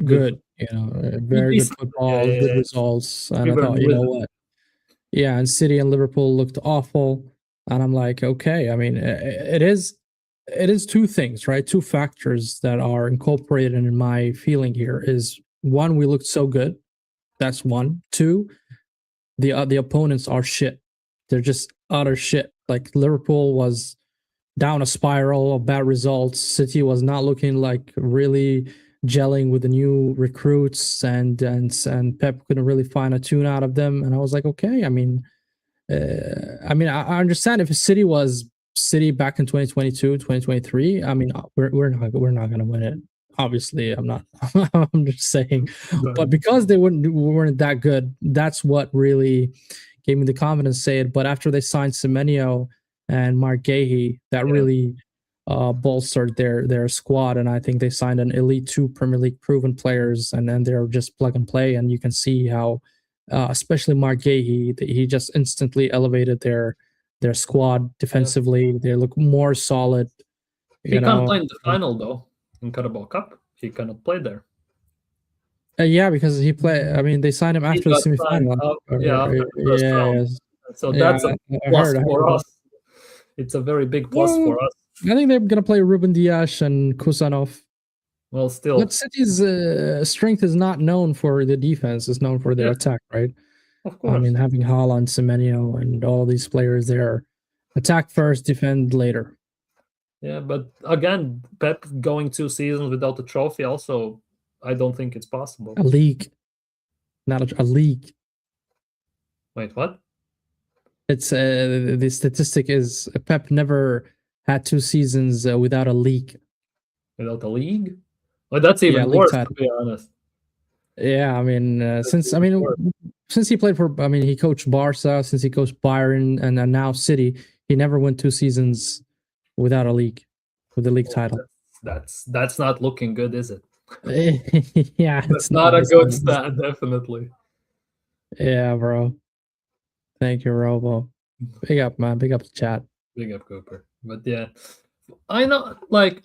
good, very good football, good results. And I thought, you know what? Yeah, and City and Liverpool looked awful. And I'm like, okay, I mean, it is two things, right? Two factors that are incorporated in my feeling here is one, we looked so good. That's one. Two, the opponents are shit. They're just utter shit. Like Liverpool was down a spiral of bad results. City was not looking like really gelling with the new recruits, and Pep couldn't really find a tune out of them. And I was like, okay, I mean, I understand if City was City back in 2022, 2023. I mean, we're not going to win it. Obviously, I'm not. I'm just saying, but because they weren't that good, that's what really gave me the confidence to say it. But after they signed Semenyo and Mark Gahey, that really bolstered their squad, and I think they signed an elite 2 Premier League proven players, and then they're just plug and play, and you can see how, especially Mark Gahey, he just instantly elevated their squad defensively. They look more solid. He can't play in the final though. In Carabao Cup, he cannot play there. Yeah, because he played. I mean, they signed him after the semi-final. After the first round. So that's a plus for us. It's a very big plus for us. I think they're going to play Ruben Dias and Kusanov. Well, still. But City's strength is not known for the defense. It's known for their attack, right? Of course. I mean, having Haaland, Semenyo, and all these players there. Attack first, defend later. Yeah, but again, Pep going 2 seasons without a trophy also, I don't think it's possible. A league. Not a league. Wait, what? It's the statistic is Pep never had 2 seasons without a league. Without a league? Well, that's even worse, to be honest. Yeah, I mean, since he played for, he coached Barca, since he coached Bayern, and now City, he never went 2 seasons without a league, with the league title. That's not looking good, is it? Yeah, it's not a good stat, definitely. Yeah, bro. Thank you, Robo. Big up, man. Big up the chat. Big up, Cooper. But yeah, I know, like,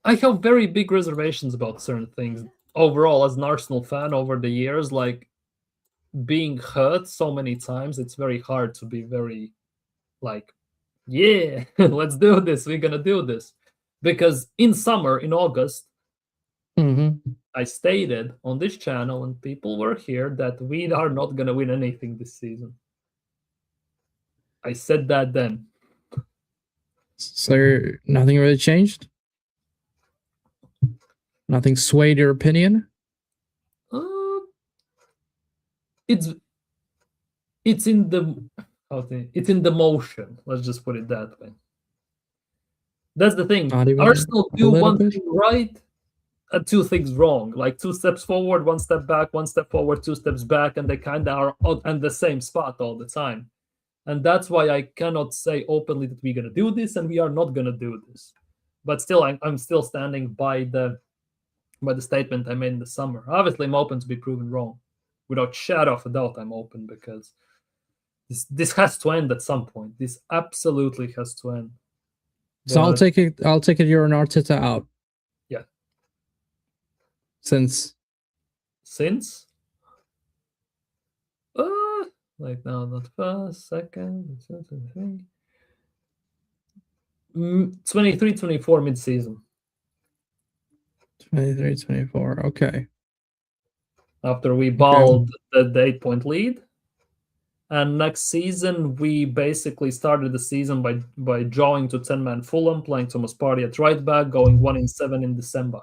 I have very big reservations about certain things. Overall, as an Arsenal fan over the years, like, being hurt so many times, it's very hard to be very, like, yeah, let's do this. We're going to do this. Because in summer, in August, I stated on this channel, and people were here, that we are not going to win anything this season. I said that then. So nothing really changed? Nothing swayed your opinion? It's in the motion. Let's just put it that way. That's the thing. Arsenal do one thing right and 2 things wrong. Like 2 steps forward, 1 step back, 1 step forward, 2 steps back, and they kind of are on the same spot all the time. And that's why I cannot say openly that we're going to do this and we are not going to do this. But still, I'm still standing by the statement I made in the summer. Obviously, I'm open to be proven wrong. Without shadow of a doubt, I'm open, because this has to end at some point. This absolutely has to end. So I'll take it you're an Arteta out. Yeah. Since? Like now, not first, second, 23-24 mid-season. 23-24, okay. After we balled the 8-point lead. And next season, we basically started the season by drawing to 10-man Fulham, playing Thomas Partey at right back, going 1-7 in December.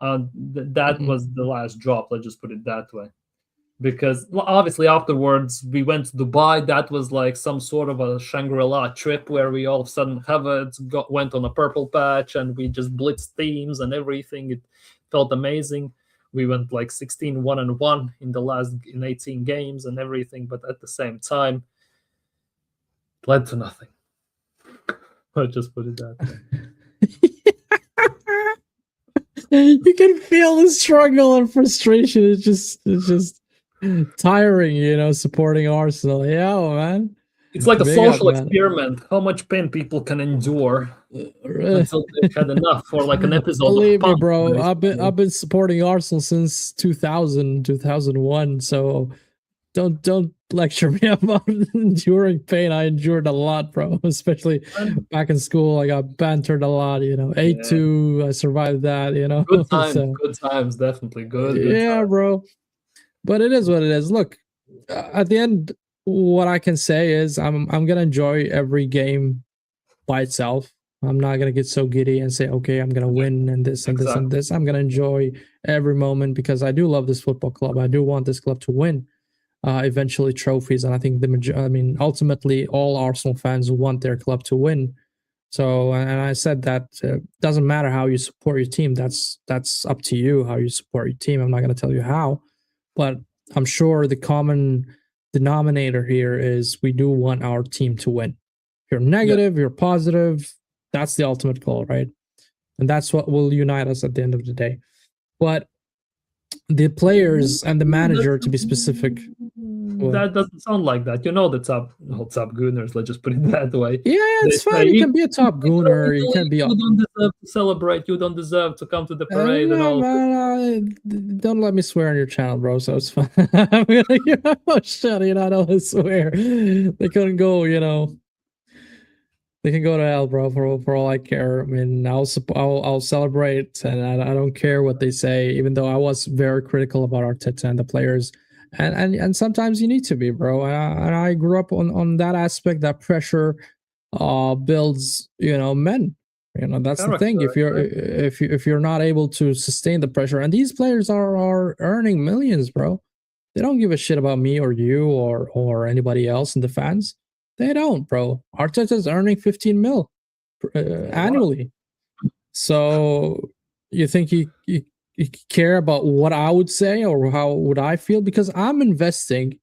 That was the last drop, let's just put it that way. Because obviously afterwards, we went to Dubai. That was like some sort of a Shangri-La trip where we all of a sudden went on a purple patch and we just blitzed teams and everything. It felt amazing. We went like 16-1-1 in 18 games and everything, but at the same time, it led to nothing. I'll just put it that way. You can feel the struggle and frustration. It's just tiring, supporting Arsenal. Yeah, man. It's like a Big up, social man. experiment. How much pain people can endure Uh, until they've had enough for like an episode of Believe me, Punk. bro. Basically. I've been supporting Arsenal since 2000, 2001. So don't lecture me about enduring pain. I endured a lot, bro. Especially And, back in school, I got bantered a lot. 8-2. I survived that. So good times, definitely good yeah, times. bro. But it is what it is. Look, at the end, what I can say is I'm gonna enjoy every game by itself. I'm not gonna get so giddy and say, okay, I'm gonna win and this and this and Exactly. this. I'm gonna enjoy every moment because I do love this football club. I do want this club to win eventually trophies, and I think ultimately all Arsenal fans want their club to win. So, and I said that doesn't matter how you support your team. That's up to you how you support your team. I'm not gonna tell you how, but I'm sure the common denominator here is we do want our team to win. If you're negative, you're positive. That's the ultimate goal, right? And that's what will unite us at the end of the day. But the players and the manager, to be specific, That doesn't sound like that. The top gooners, let's just put it that way. yeah, They it's fine. say, You if can be a top you don't win gooner. the You can league, be. you don't deserve to celebrate. You don't deserve to come to the parade and Yeah, all. man, don't let me swear on your channel, bro. So it's fine. I'm gonna, oh shit, I don't swear. They couldn't go, They can go to hell, bro. For all I care. I mean, I'll celebrate, and I don't care what they say. Even though I was very critical about Arteta and the players, and sometimes you need to be, bro. And I grew up on that aspect. That pressure, builds, men. That's the thing. If you're not able to sustain the pressure, and these players are earning millions, bro. They don't give a shit about me or you or anybody else in the fans. They don't, bro. Arteta's earning 15 mil annually. So you think you care about what I would say or how would I feel? Because I'm investing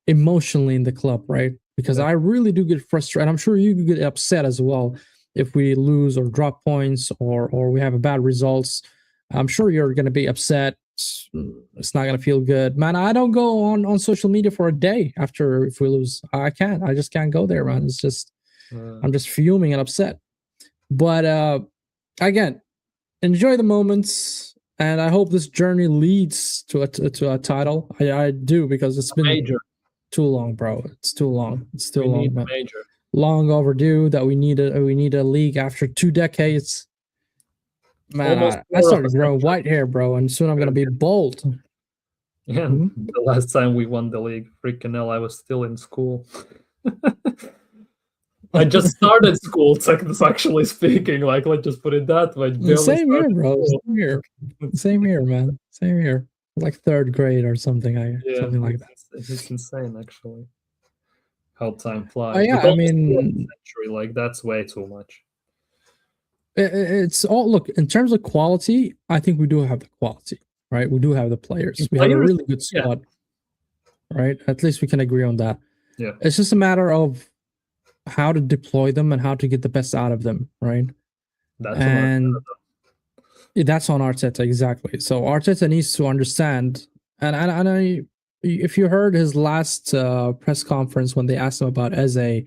emotionally in the club, right? Because I really do get frustrated. I'm sure you get upset as well if we lose or drop points or we have a bad results. I'm sure you're going to be upset. It's not going to feel good, man. I don't go on social media for a day after if we lose. I can't. I just can't go there, man. It's just I'm just fuming and upset. But again, enjoy the moments, and I hope this journey leads to a title. I do, because it's been too long, bro. It's too long. It's too long, man. Long overdue that we need a league after 2 decades. Man, I started growing white hair, bro, and soon I'm gonna be bald. Yeah, the last time we won the league, freaking hell, I was still in school. I just started school, actually speaking. Like, let's just put it that way. Same here, bro. Same here. Same here, man. Same here. Like 3rd grade or something. Something like that. It's insane, actually, how time flies. Yeah, I mean, century, like that's way too much. It's all, look, in terms of quality, I think we do have the quality, right? We do have the players. We have a really good squad, right? At least we can agree on that. Yeah. It's just a matter of how to deploy them and how to get the best out of them, right? That's on Arteta, exactly. So Arteta needs to understand, and if you heard his last press conference when they asked him about Eze,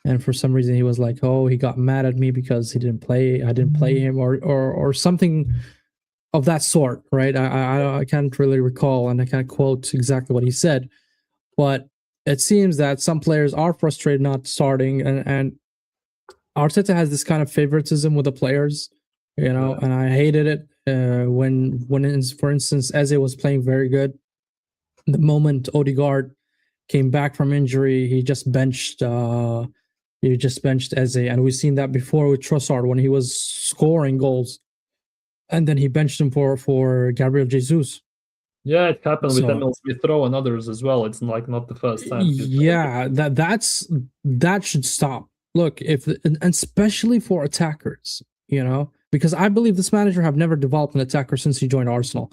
and for some reason he was like, "Oh, he got mad at me because I didn't play him," or something of that sort, right? I can't really recall, and I can't quote exactly what he said, but it seems that some players are frustrated not starting, and Arteta has this kind of favoritism with the players, and I hated it when for instance, Eze was playing very good. The moment Odegaard came back from injury, he just benched Eze, and we've seen that before with Trossard when he was scoring goals, and then he benched him for Gabriel Jesus. Yeah, it happened with Emil Smith-Rowe and others as well. It's like not the first time. Yeah, that should stop. Look, and especially for attackers, because I believe this manager have never developed an attacker since he joined Arsenal.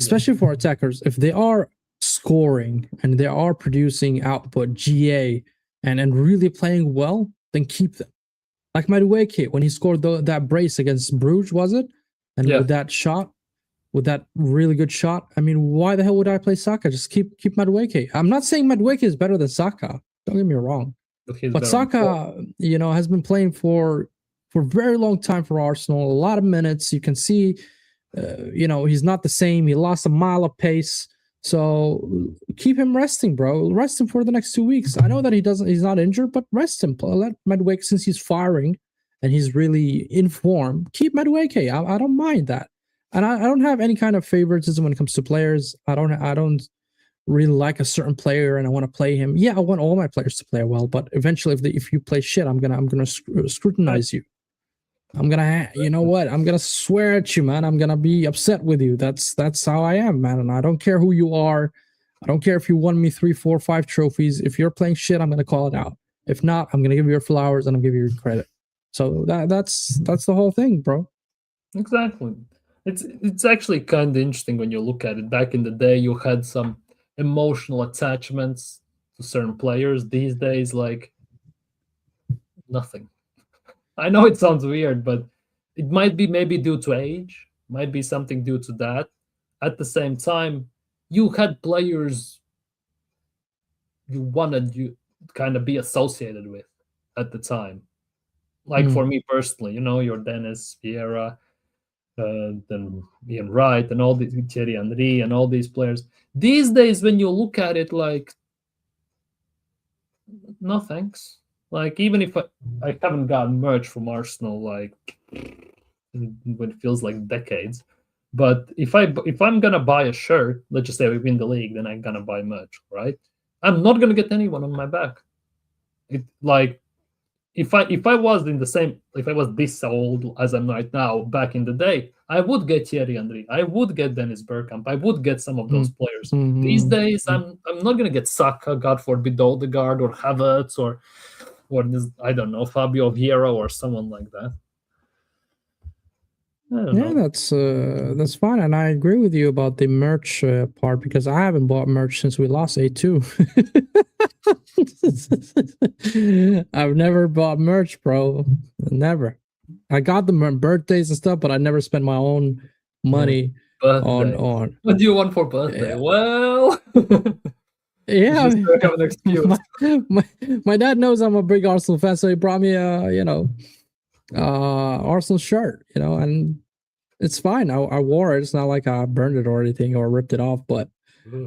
Especially for attackers, if they are scoring and they are producing output, GA, and really playing well, then keep them. Like Madueke, when he scored that brace against Bruges, was it? And with that shot, with that really good shot. I mean, why the hell would I play Saka? Just keep Madueke. I'm not saying Madueke is better than Saka. Don't get me wrong. But Saka, has been playing for a very long time for Arsenal. A lot of minutes. You can see, he's not the same. He lost a mile of pace. So keep him resting, bro. Rest him for the next 2 weeks. I know that he's not injured, but rest him. Let Madueke, since he's firing and he's really in form, keep Madueke. I don't mind that. And I don't have any kind of favoritism when it comes to players. I don't really like a certain player and I want to play him. Yeah, I want all my players to play well, but eventually, if you play shit, I'm gonna scrutinize you. I'm gonna swear at you, man. I'm gonna be upset with you. That's how I am, man. And I don't care who you are. I don't care if you won me 3, 4, 5 trophies. If you're playing shit, I'm gonna call it out. If not, I'm gonna give you your flowers and I'll give you your credit. So that's the whole thing, bro. Exactly. It's actually kind of interesting when you look at it. Back in the day, you had some emotional attachments to certain players. These days, like, nothing. I know it sounds weird, but it might be maybe due to age, might be something due to that. At the same time, you had players you wanted you kind of be associated with at the time. Like for me personally, your Dennis, Vieira, then Ian Wright, and all these Thierry Henry, and all these players. These days, when you look at it, like, no thanks. Like, even if I haven't gotten merch from Arsenal, like, when it feels like decades. But if I'm gonna buy a shirt, let's just say we win the league, then I'm gonna buy merch, right? I'm not gonna get anyone on my back. If I was this old as I'm right now, back in the day, I would get Thierry Henry, I would get Dennis Bergkamp, I would get some of those players. These days, I'm not gonna get Saka, God forbid, Odegaard or Havertz or this, I don't know, Fabio Vieira or someone like that. Yeah, that's fine, and I agree with you about the merch part because I haven't bought merch since we lost 8-2. I've never bought merch, bro. Never. I got them on birthdays and stuff, but I never spent my own money on. What do you want for birthday? Yeah. Well, yeah, just have an excuse. My dad knows I'm a big Arsenal fan, so he brought me a Arsenal shirt, and it's fine. I wore it. It's not like I burned it or anything or ripped it off, but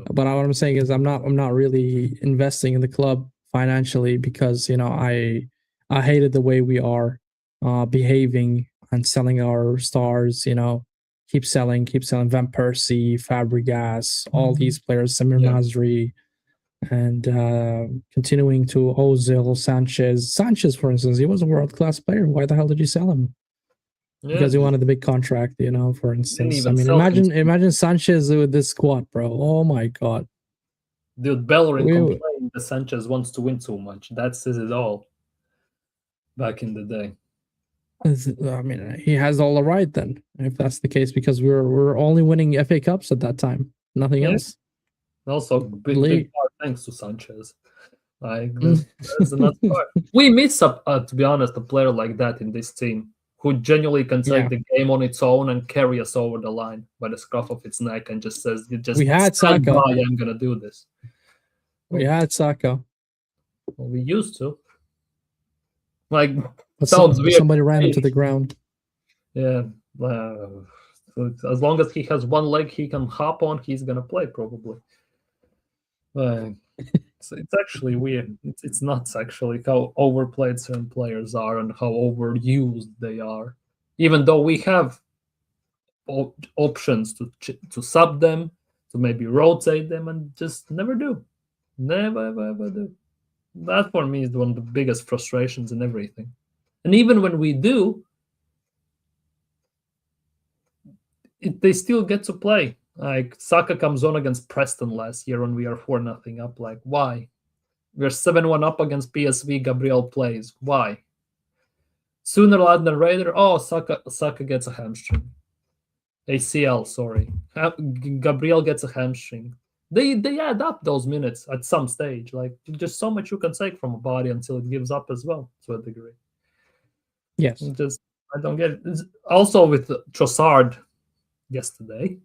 what I'm saying is I'm not really investing in the club financially because I hated the way we are behaving and selling our stars. Keep selling Van Persie, Fabregas, all these players, Samir Nasri, and continuing to Ozil, Sanchez, for instance. He was a world-class player. Why the hell did you sell him? Because he wanted the big contract, for instance. I mean, imagine Sanchez with this squad, bro. Oh my god. Dude, Bellerin complained that Sanchez wants to win too much. That says it all. Back in the day. I mean, he has all the right then, if that's the case, because we're only winning FA Cups at that time. Nothing else. Also, big part thanks to Sanchez. Like, that's another part. We miss, to be honest, a player like that in this team who genuinely can take the game on its own and carry us over the line by the scruff of its neck and just says, we had Saka. I'm going to do this. We had Saka. Well, we used to. Like, sounds weird. Somebody ran him to the ground. Yeah. So as long as he has one leg he can hop on, he's going to play probably. So it's actually weird. It's nuts, actually, how overplayed certain players are and how overused they are. Even though we have options to sub them, to maybe rotate them, and just never do. Never, ever do. That, for me, is one of the biggest frustrations in everything. And even when we do, they still get to play. Like, Saka comes on against Preston last year when we are 4-0 up. Like, why? We're 7-1 up against PSV. Gabriel plays. Why? Sooner rather than later, Saka gets a hamstring. ACL, sorry. Gabriel gets a hamstring. They add up those minutes at some stage. Like, there's so much you can take from a body until it gives up as well, to a degree. Yes. I don't get it. Also with Trossard yesterday,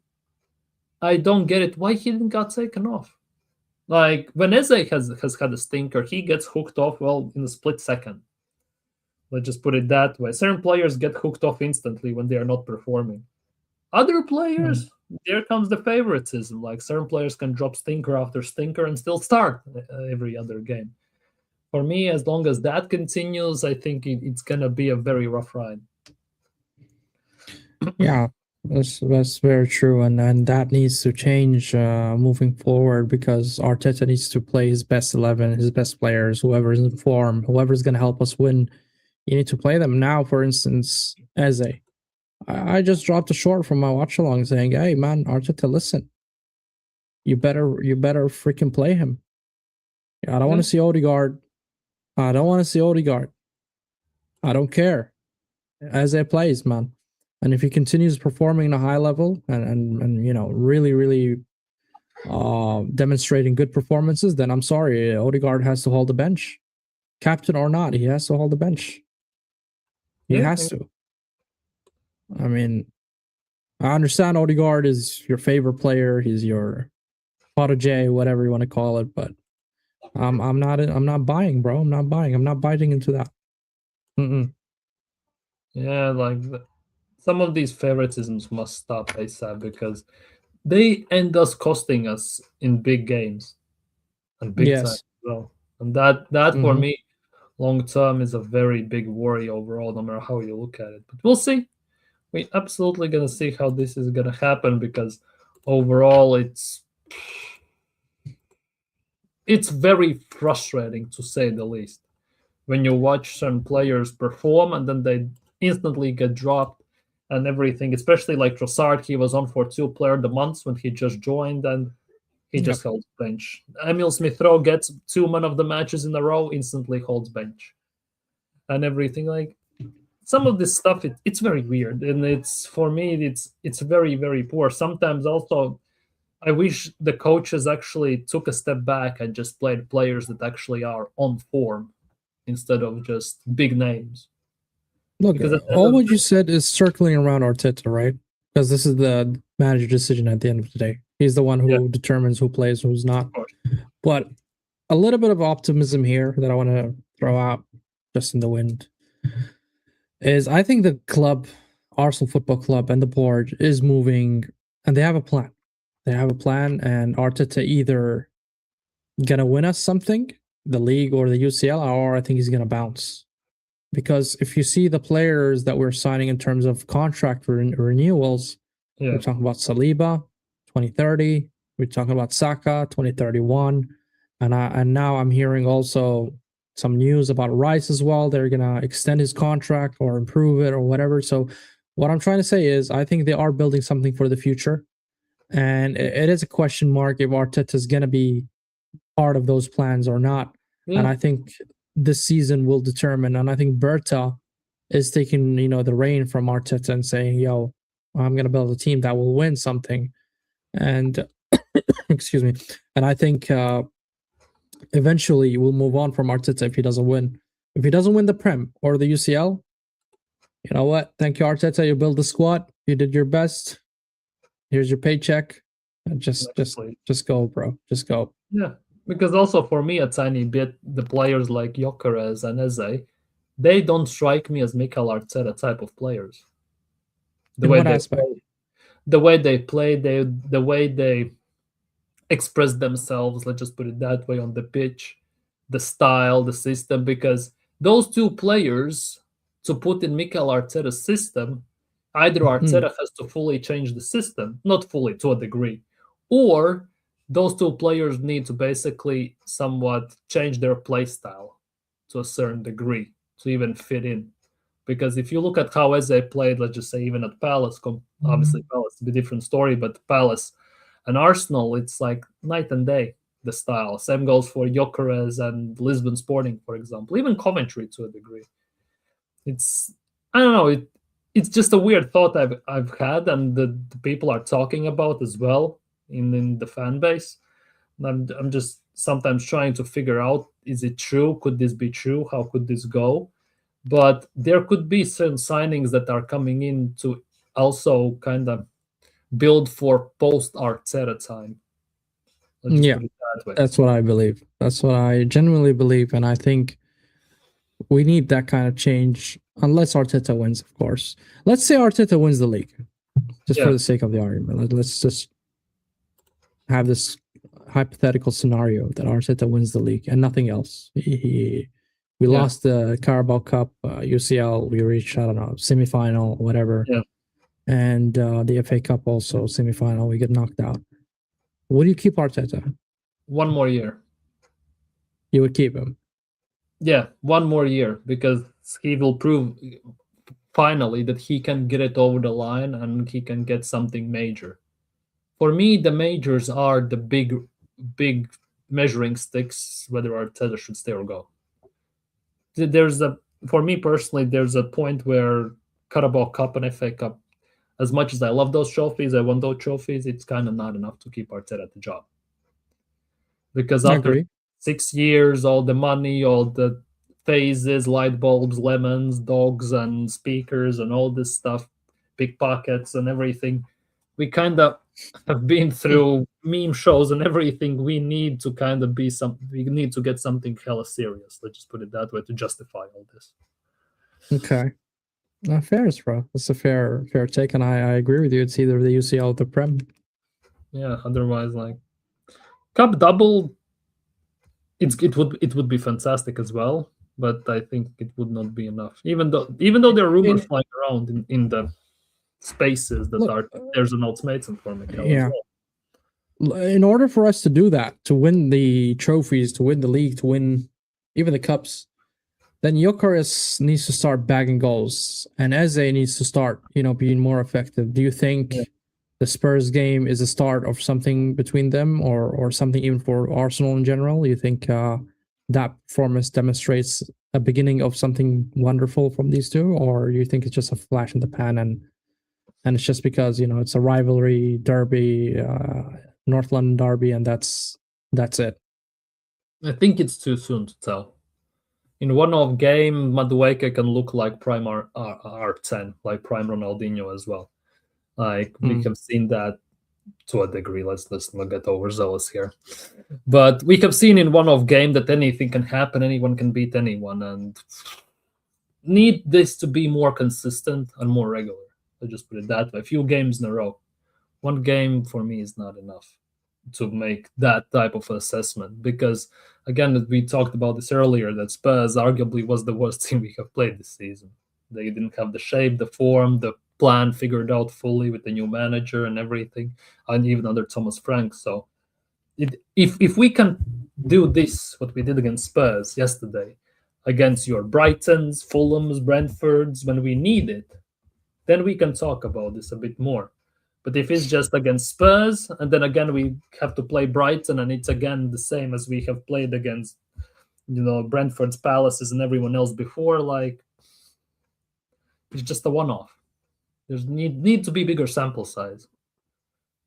I don't get it. Why he didn't got taken off? Like when Eze has had a stinker, he gets hooked off well in a split second. Let's just put it that way. Certain players get hooked off instantly when they are not performing. Other players, there comes the favoritism. Like certain players can drop stinker after stinker and still start every other game. For me, as long as that continues, I think it's gonna be a very rough ride. Yeah, that's very true, and that needs to change moving forward because Arteta needs to play his best 11, his best players, whoever's in form, whoever's going to help us win. You need to play them now. For instance, Eze, I just dropped a short from my watch along saying, "Hey man, Arteta, listen, you better freaking play him. I don't want to see Odegaard. I don't want to see Odegaard. I don't care. Eze plays, man." And if he continues performing at a high level and you know really demonstrating good performances, then I'm sorry, Odegaard has to hold the bench, captain or not. He has to hold the bench. He has to. I mean, I understand Odegaard is your favorite player. He's your protege, whatever you want to call it. But I'm not buying, bro. I'm not buying. I'm not biting into that. Yeah, like some of these favoritisms must stop ASAP because they end us costing us in big games and big time as well. And that for me, long term is a very big worry overall, no matter how you look at it. But we'll see. We're absolutely gonna see how this is gonna happen because overall it's very frustrating to say the least when you watch some players perform and then they instantly get dropped and everything, especially like Trossard. He was on for 2 player of the months when he just joined and he just holds bench. Emil Smith-Rowe gets 2 man of the matches in a row, instantly holds bench and everything. Like some of this stuff, it's very weird, and it's for me it's very very poor. Sometimes also I wish the coaches actually took a step back and just played players that actually are on form instead of just big names. Look, all what you said is circling around Arteta, right? Because this is the manager decision at the end of the day. He's the one who determines who plays, who's not. But a little bit of optimism here that I want to throw out just in the wind is I think the club, Arsenal Football Club, and the board is moving, and they have a plan. They have a plan, and Arteta either gonna win us something, the league or the UCL, or I think he's gonna bounce. Because if you see the players that we're signing in terms of contract renewals, we're talking about Saliba, 2030. We're talking about Saka, 2031. And now I'm hearing also some news about Rice as well. They're going to extend his contract or improve it or whatever. So what I'm trying to say is I think they are building something for the future. And it is a question mark if Arteta is going to be part of those plans or not. And I think this season will determine. And I think Berta is taking, the reign from Arteta and saying, yo, I'm going to build a team that will win something. And excuse me. And I think eventually we'll move on from Arteta if he doesn't win. If he doesn't win the Prem or the UCL, you know what? Thank you, Arteta. You built the squad. You did your best. Here's your paycheck. And just go, bro. Just go. Yeah. Because also for me, a tiny bit, the players like Gyökeres and Eze, they don't strike me as Mikel Arteta type of players. The way they play, the way they express themselves, let's just put it that way, on the pitch, the style, the system, because those two players, to put in Mikel Arteta's system, either Arteta has to fully change the system, not fully, to a degree, or those two players need to basically somewhat change their play style to a certain degree to even fit in. Because if you look at how Eze played, let's just say even at Palace, obviously Palace is a different story, but Palace and Arsenal, it's like night and day, the style. Same goes for Gyökeres and Lisbon Sporting, for example, even Coventry to a degree. I don't know, it's just a weird thought I've had, and the people are talking about as well in the fan base. I'm just sometimes trying to figure out, is it true? Could this be true? How could this go? But there could be certain signings that are coming in to also kind of build for post Arteta time. Let's just Yeah, put it that way. that's what I believe. That's what I genuinely believe, and I think we need that kind of change. Unless Arteta wins, of course. Let's say Arteta wins the league, just for Yeah. the sake of the argument. Let's just have this hypothetical scenario that Arteta wins the league and nothing else. We Yeah. lost the Carabao Cup, UCL. We reached, I don't know, semifinal, whatever. Yeah. And the FA Cup also semifinal. We get knocked out. Would you keep Arteta? 1 more year. You would keep him. Yeah, 1 more year, because he will prove finally that he can get it over the line and he can get something major. For me, the majors are the big measuring sticks whether Arteta should stay or go. For me personally, there's a point where Carabao Cup and FA Cup, as much as I love those trophies, I won those trophies, it's kind of not enough to keep Arteta at the job. Because I after agree. 6 years, all the money, all the phases, light bulbs, lemons, dogs, and speakers, and all this stuff, pickpockets and everything, we kind of have been through meme shows and everything. We need to kind of we need to get something hella serious. Let's just put it that way to justify all this. Okay. Fair, bro. That's a fair take, and I agree with you. It's either the UCL or the Prem. Yeah, otherwise, like, Cup double, it would be fantastic as well, but I think it would not be enough. Even though there are rumors flying around in the spaces that there's an ultimatum for Mikel as well. In order for us to do that, to win the trophies, to win the league, to win even the cups, then Gyökeres needs to start bagging goals, and Eze needs to start, being more effective. Do you think the Spurs game is a start of something between them, or something even for Arsenal in general? You think that performance demonstrates a beginning of something wonderful from these two, or you think it's just a flash in the pan and it's just because it's a rivalry derby, North London derby, and that's it? I think it's too soon to tell. In one-off game, Madueke can look like prime R10, like prime Ronaldinho as well. Like, we have seen that to a degree. Let's not get overzealous here. But we have seen in one-off game that anything can happen, anyone can beat anyone, and need this to be more consistent and more regular. Let's just put it that way. A few games in a row. One game for me is not enough to make that type of assessment, because again, we talked about this earlier, that Spurs arguably was the worst team we have played this season. They didn't have the shape, the form, the plan figured out fully with the new manager and everything, and even under Thomas Frank. So if we can do this, what we did against Spurs yesterday, against your Brightons, Fulhams, Brentfords, when we need it, then we can talk about this a bit more. But if it's just against Spurs, and then again we have to play Brighton, and it's again the same as we have played against, Brentford's, Palaces, and everyone else before, like, it's just a one-off. There's need to be bigger sample size.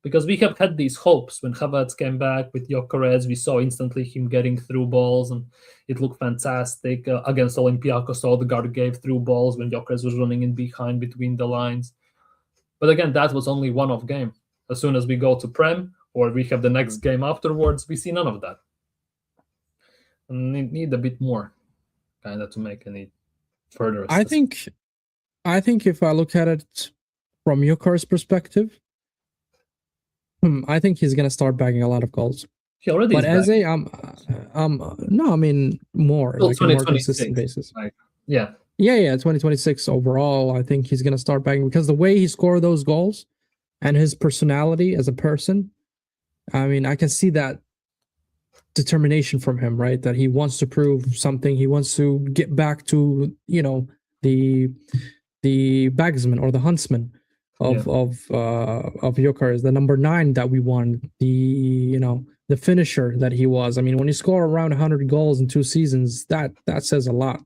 Because we have had these hopes when Havertz came back with Gyökeres. We saw instantly him getting through balls, and it looked fantastic. Against Olympiacos, Odegaard gave through balls when Gyökeres was running in behind between the lines. But again, that was only one-off game. As soon as we go to Prem, or we have the next game afterwards, we see none of that. And need a bit more, kind of, to make any further assessment. I think if I look at it from Gyökeres' perspective, I think he's gonna start bagging a lot of goals. He already but is as no, I mean more like a more consistent basis. Yeah, 2026 overall, I think he's gonna start bagging, because the way he scored those goals and his personality as a person, I mean, I can see that determination from him, right? That he wants to prove something. He wants to get back to, the bagsman or the huntsman of Gyökeres, the number 9 that we won, the finisher that he was. I mean, when you score around 100 goals in 2 seasons, that says a lot.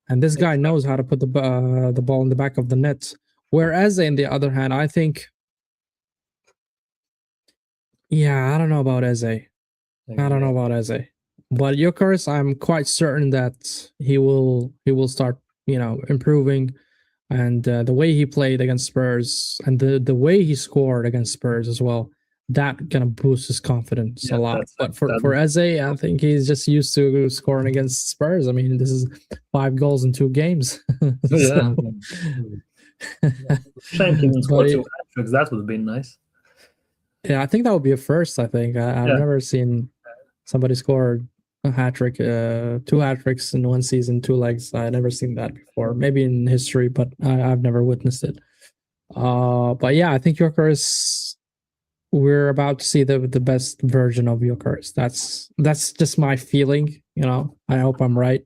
And this guy knows how to put the ball in the back of the net. Whereas, on the other hand, I think, I don't know about Eze. But Gyökeres, I'm quite certain that he will start, improving. And the way he played against Spurs and the way he scored against Spurs as well, that kind of boosts his confidence a lot. But for Eze, I think he's just used to scoring against Spurs. I mean, this is 5 goals in 2 games. Yeah. Shame he didn't score 2 hat-tricks. That would have been nice. Yeah, I think that would be a first. I think I've never seen somebody score a hat-trick, 2 hat-tricks in 1 season, 2 legs. I've never seen that before. Maybe in history, but I've never witnessed it. But yeah, I think Gyökeres, we're about to see the best version of Gyökeres. That's just my feeling. You know, I hope I'm right.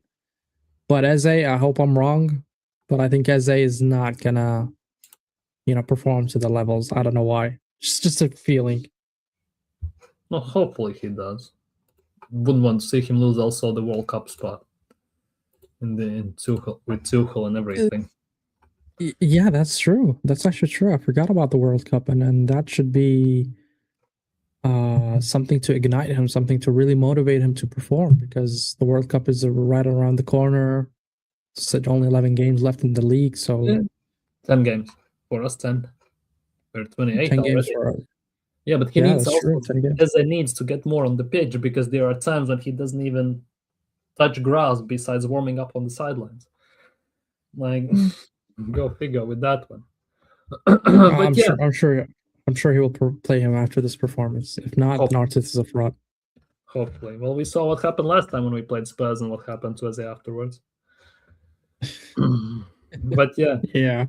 But Eze, I hope I'm wrong. But I think Eze is not gonna, perform to the levels. I don't know why. Just a feeling. Well, hopefully he does. Wouldn't want to see him lose also the World Cup spot in Tuchel, with Tuchel and everything. Yeah, that's true. That's actually true. I forgot about the World Cup, and that should be something to ignite him, something to really motivate him to perform, because the World Cup is right around the corner. It's only 11 games left in the league, so 10 games for us. 10. We're 28 10 already. games for us. Yeah, but he needs also needs to get more on the pitch, because there are times when he doesn't even touch grass besides warming up on the sidelines. Like, go figure with that one. But I'm sure he will play him after this performance. If not, then Arteta is a fraud. Hopefully. Well, we saw what happened last time when we played Spurs and what happened to Eze afterwards. But yeah,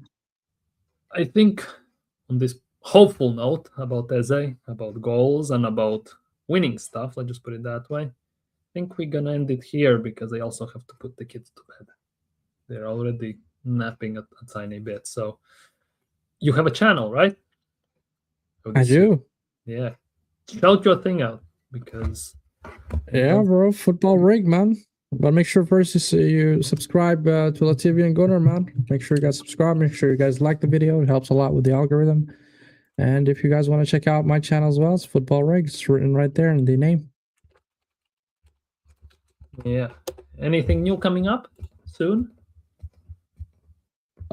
I think on this hopeful note about Eze, about goals, and about winning stuff, let's just put it that way, I think we're gonna end it here, because I also have to put the kids to bed. They're already napping a tiny bit. So you have a channel, right? I do. Yeah. Shout your thing out, because bro, football rig, man. But make sure first you subscribe to Lativia and Gunnar, man. Make sure you guys subscribe. Make sure you guys like the video. It helps a lot with the algorithm. And if you guys want to check out my channel as well, it's Football Rig. It's written right there in the name. Yeah. Anything new coming up soon?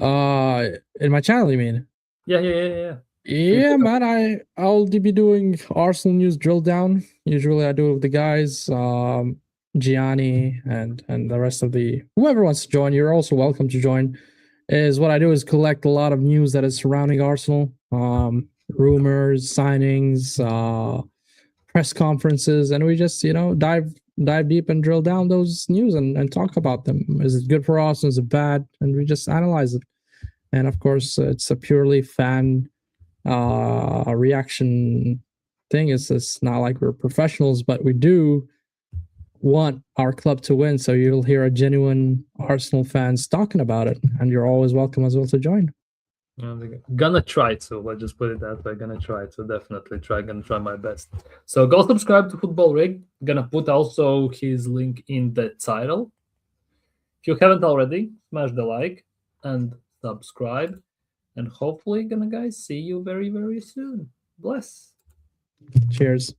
In my channel, you mean? Yeah. Yeah, man. I'll be doing Arsenal news drill down. Usually, I do it with the guys, Gianni and the rest of whoever wants to join. You're also welcome to join. Is what I do is collect a lot of news that is surrounding Arsenal, rumors, signings, press conferences, and we just dive deep and drill down those news and talk about them. Is it good for us? Is it bad? And we just analyze it. And of course, it's a purely fan reaction thing. It's not like we're professionals, but we do want our club to win. So you'll hear a genuine Arsenal fans talking about it, and you're always welcome as well to join. Gonna try to. Let's just put it that way. Gonna try to. Definitely try. Gonna try my best. So go subscribe to Football Rig. Gonna put also his link in the title. If you haven't already, smash the like and subscribe. And hopefully, guys, see you very, very soon. Bless. Cheers.